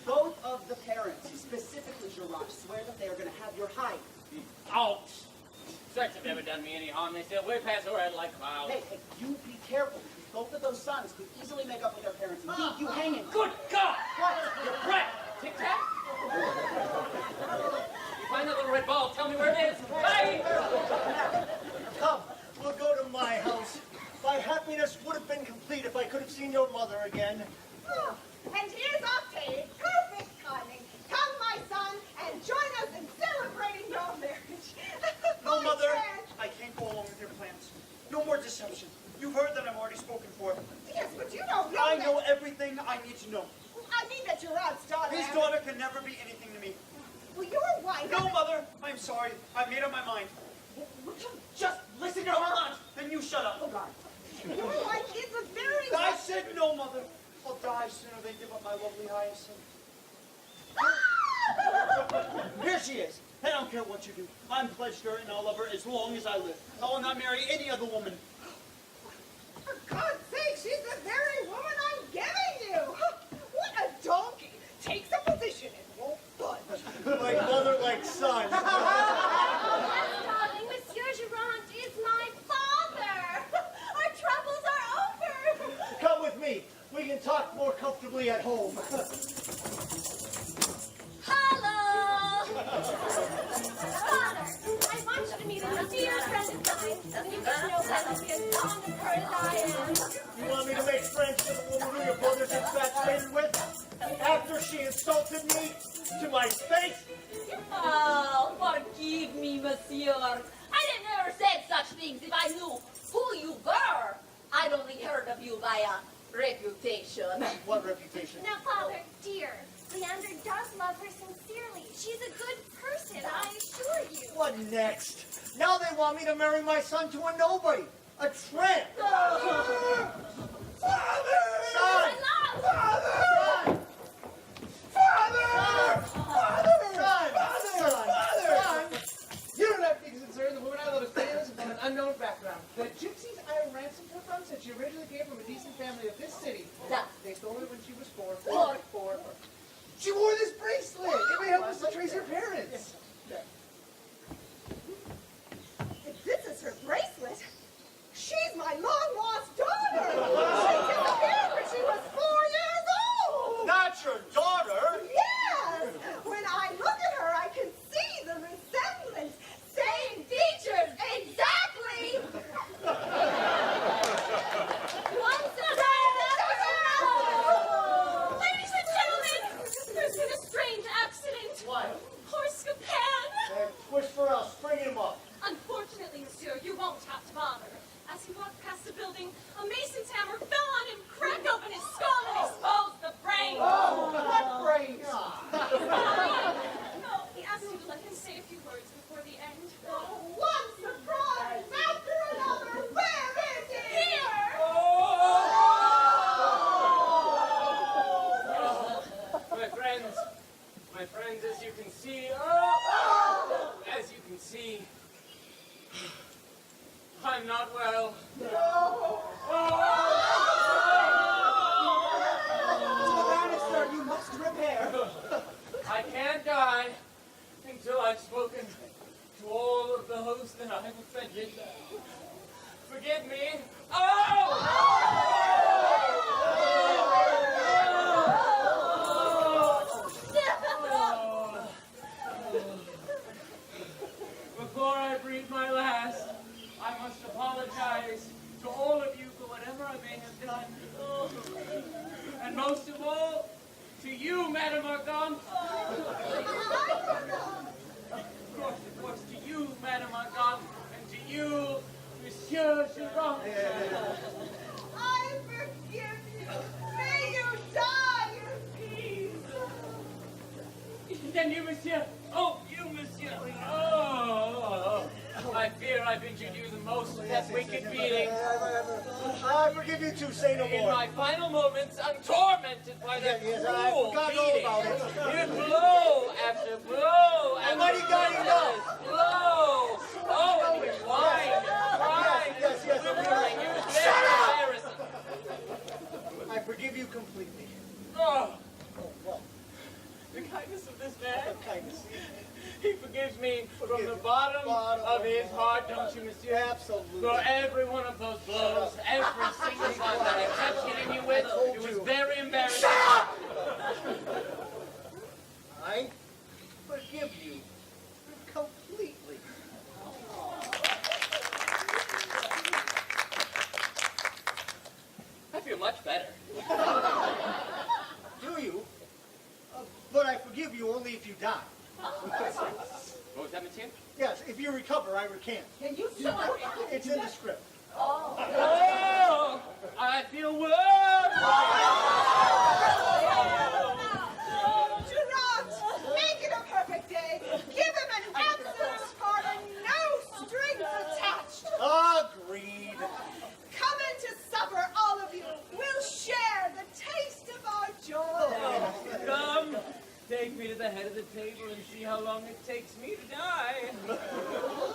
both of the parents, specifically Jerome, swear that they are going to have your hide. Ouch. Sex have never done me any harm. They sail way past the red like clouds. Hey, you be careful, because both of those sons could easily make up with their parents and leave you hanging. Good God! What? You're right. Tic Tac? You find that little red ball, tell me where it is. Bye! Come, we'll go to my house. My happiness would have been complete if I could have seen your mother again. Oh, and here's Octave. Perfect timing. Come, my son, and join us in celebrating your marriage. No, My Mother, friend. I can't go along with your plans. No more deception. You've heard that I'm already spoken for. Yes, but you don't know I that- know everything I need to know. I mean that Gerard's daughter... His daughter can never be anything to me. Well, your wife... No, Mother, I'm sorry. I've made up my mind. Just listen to her aunt, then you shut up. Your wife is a very... I said no, Mother. I'll die sooner than give up my lovely Hyacinth. Here she is. I don't care what you do. I'm pledged to her and I'll love her as long as I live. I will not marry any other woman. For God's sake, she's the very woman I'm giving you. What a donkey. Takes a position and won't budge. Like mother, like son. Yes, darling, Monsieur Jerome is my father. Our troubles are over. Come with me. We can talk more comfortably at home. Hello! Father, I want you to meet a dear friend of mine. And you can know that I'll be as fond of her as I am. You want me to make friends with a woman who your brother's infatuated with? After she insulted me to my face? Oh, forgive me, monsieur. I had never said such things if I knew who you were. I'd only heard of you by reputation. What reputation? Now, Father, dear, Leander does love her sincerely. She's a good person, I assure you. What next? Now they want me to marry my son to a nobody. A tramp. Father! Son! I love! Son! Father! Son! You don't have to be concerned. The woman I love is penniless and from an unknown background. The gypsies I ransomed her from said she originally came from a decent family of this city. Yeah. They stole her when she was four. Four. She wore this bracelet. It may help us to trace her parents. If this is her bracelet, she's my long-lost daughter. She disappeared when she was 4 years old. Not your daughter! Yes! When I look at her, I can see the resemblance. Same features, exactly! Once Ladies and gentlemen, there's been a strange accident. What? Poor Scapin. Wish for us. Bring him up. Unfortunately, monsieur, you won't have to bother. As he walked past the building, a mason's hammer fell on him, cracked open his skull, and exposed the brain. What brains? No, he asked you to let him say a few words before the end. One surprise after another. Where is he? Here! My friends, as you can see, I'm not well. Bannister, you must repair. I can't die until I've spoken to all of the hosts that I've offended. Forgive me. Before I breathe my last, I must apologize to all of you for whatever I may have done. And most of all, to you, Madame Argan. Of course, to you, Madame Argan, and to you, Monsieur Jerome. I forgive you. May you die in peace. Then you, Monsieur. Oh, you, Monsieur. Oh, I fear I've injured you the most with that wicked beating. I forgive you too, say no In more. my final moments, I'm tormented by that I cruel forgot all beating. about it. You blow after blow after Almighty God, enough. blow. Oh, and you whine. Yes. Whimpering. You're very embarrassing. I forgive you completely. Oh, Well, the kindness of this man. kindness. He forgives me from the bottom of his heart, don't you, Monsieur? Absolutely. For every one of those blows, every single one that I kept hitting you with, it was very embarrassing. Shut up! I forgive you completely. I feel much better. Do you? But I forgive you only if you die. What was that, Monsieur? Yes, if you recover, I recant. Can you do it? It's in the script. Oh, I feel worse. Gerard, make it a perfect day. Give him an absolute pardon, no strings attached. Agreed. Come into supper, all of you. We'll share the taste the table and see how long it takes me to die.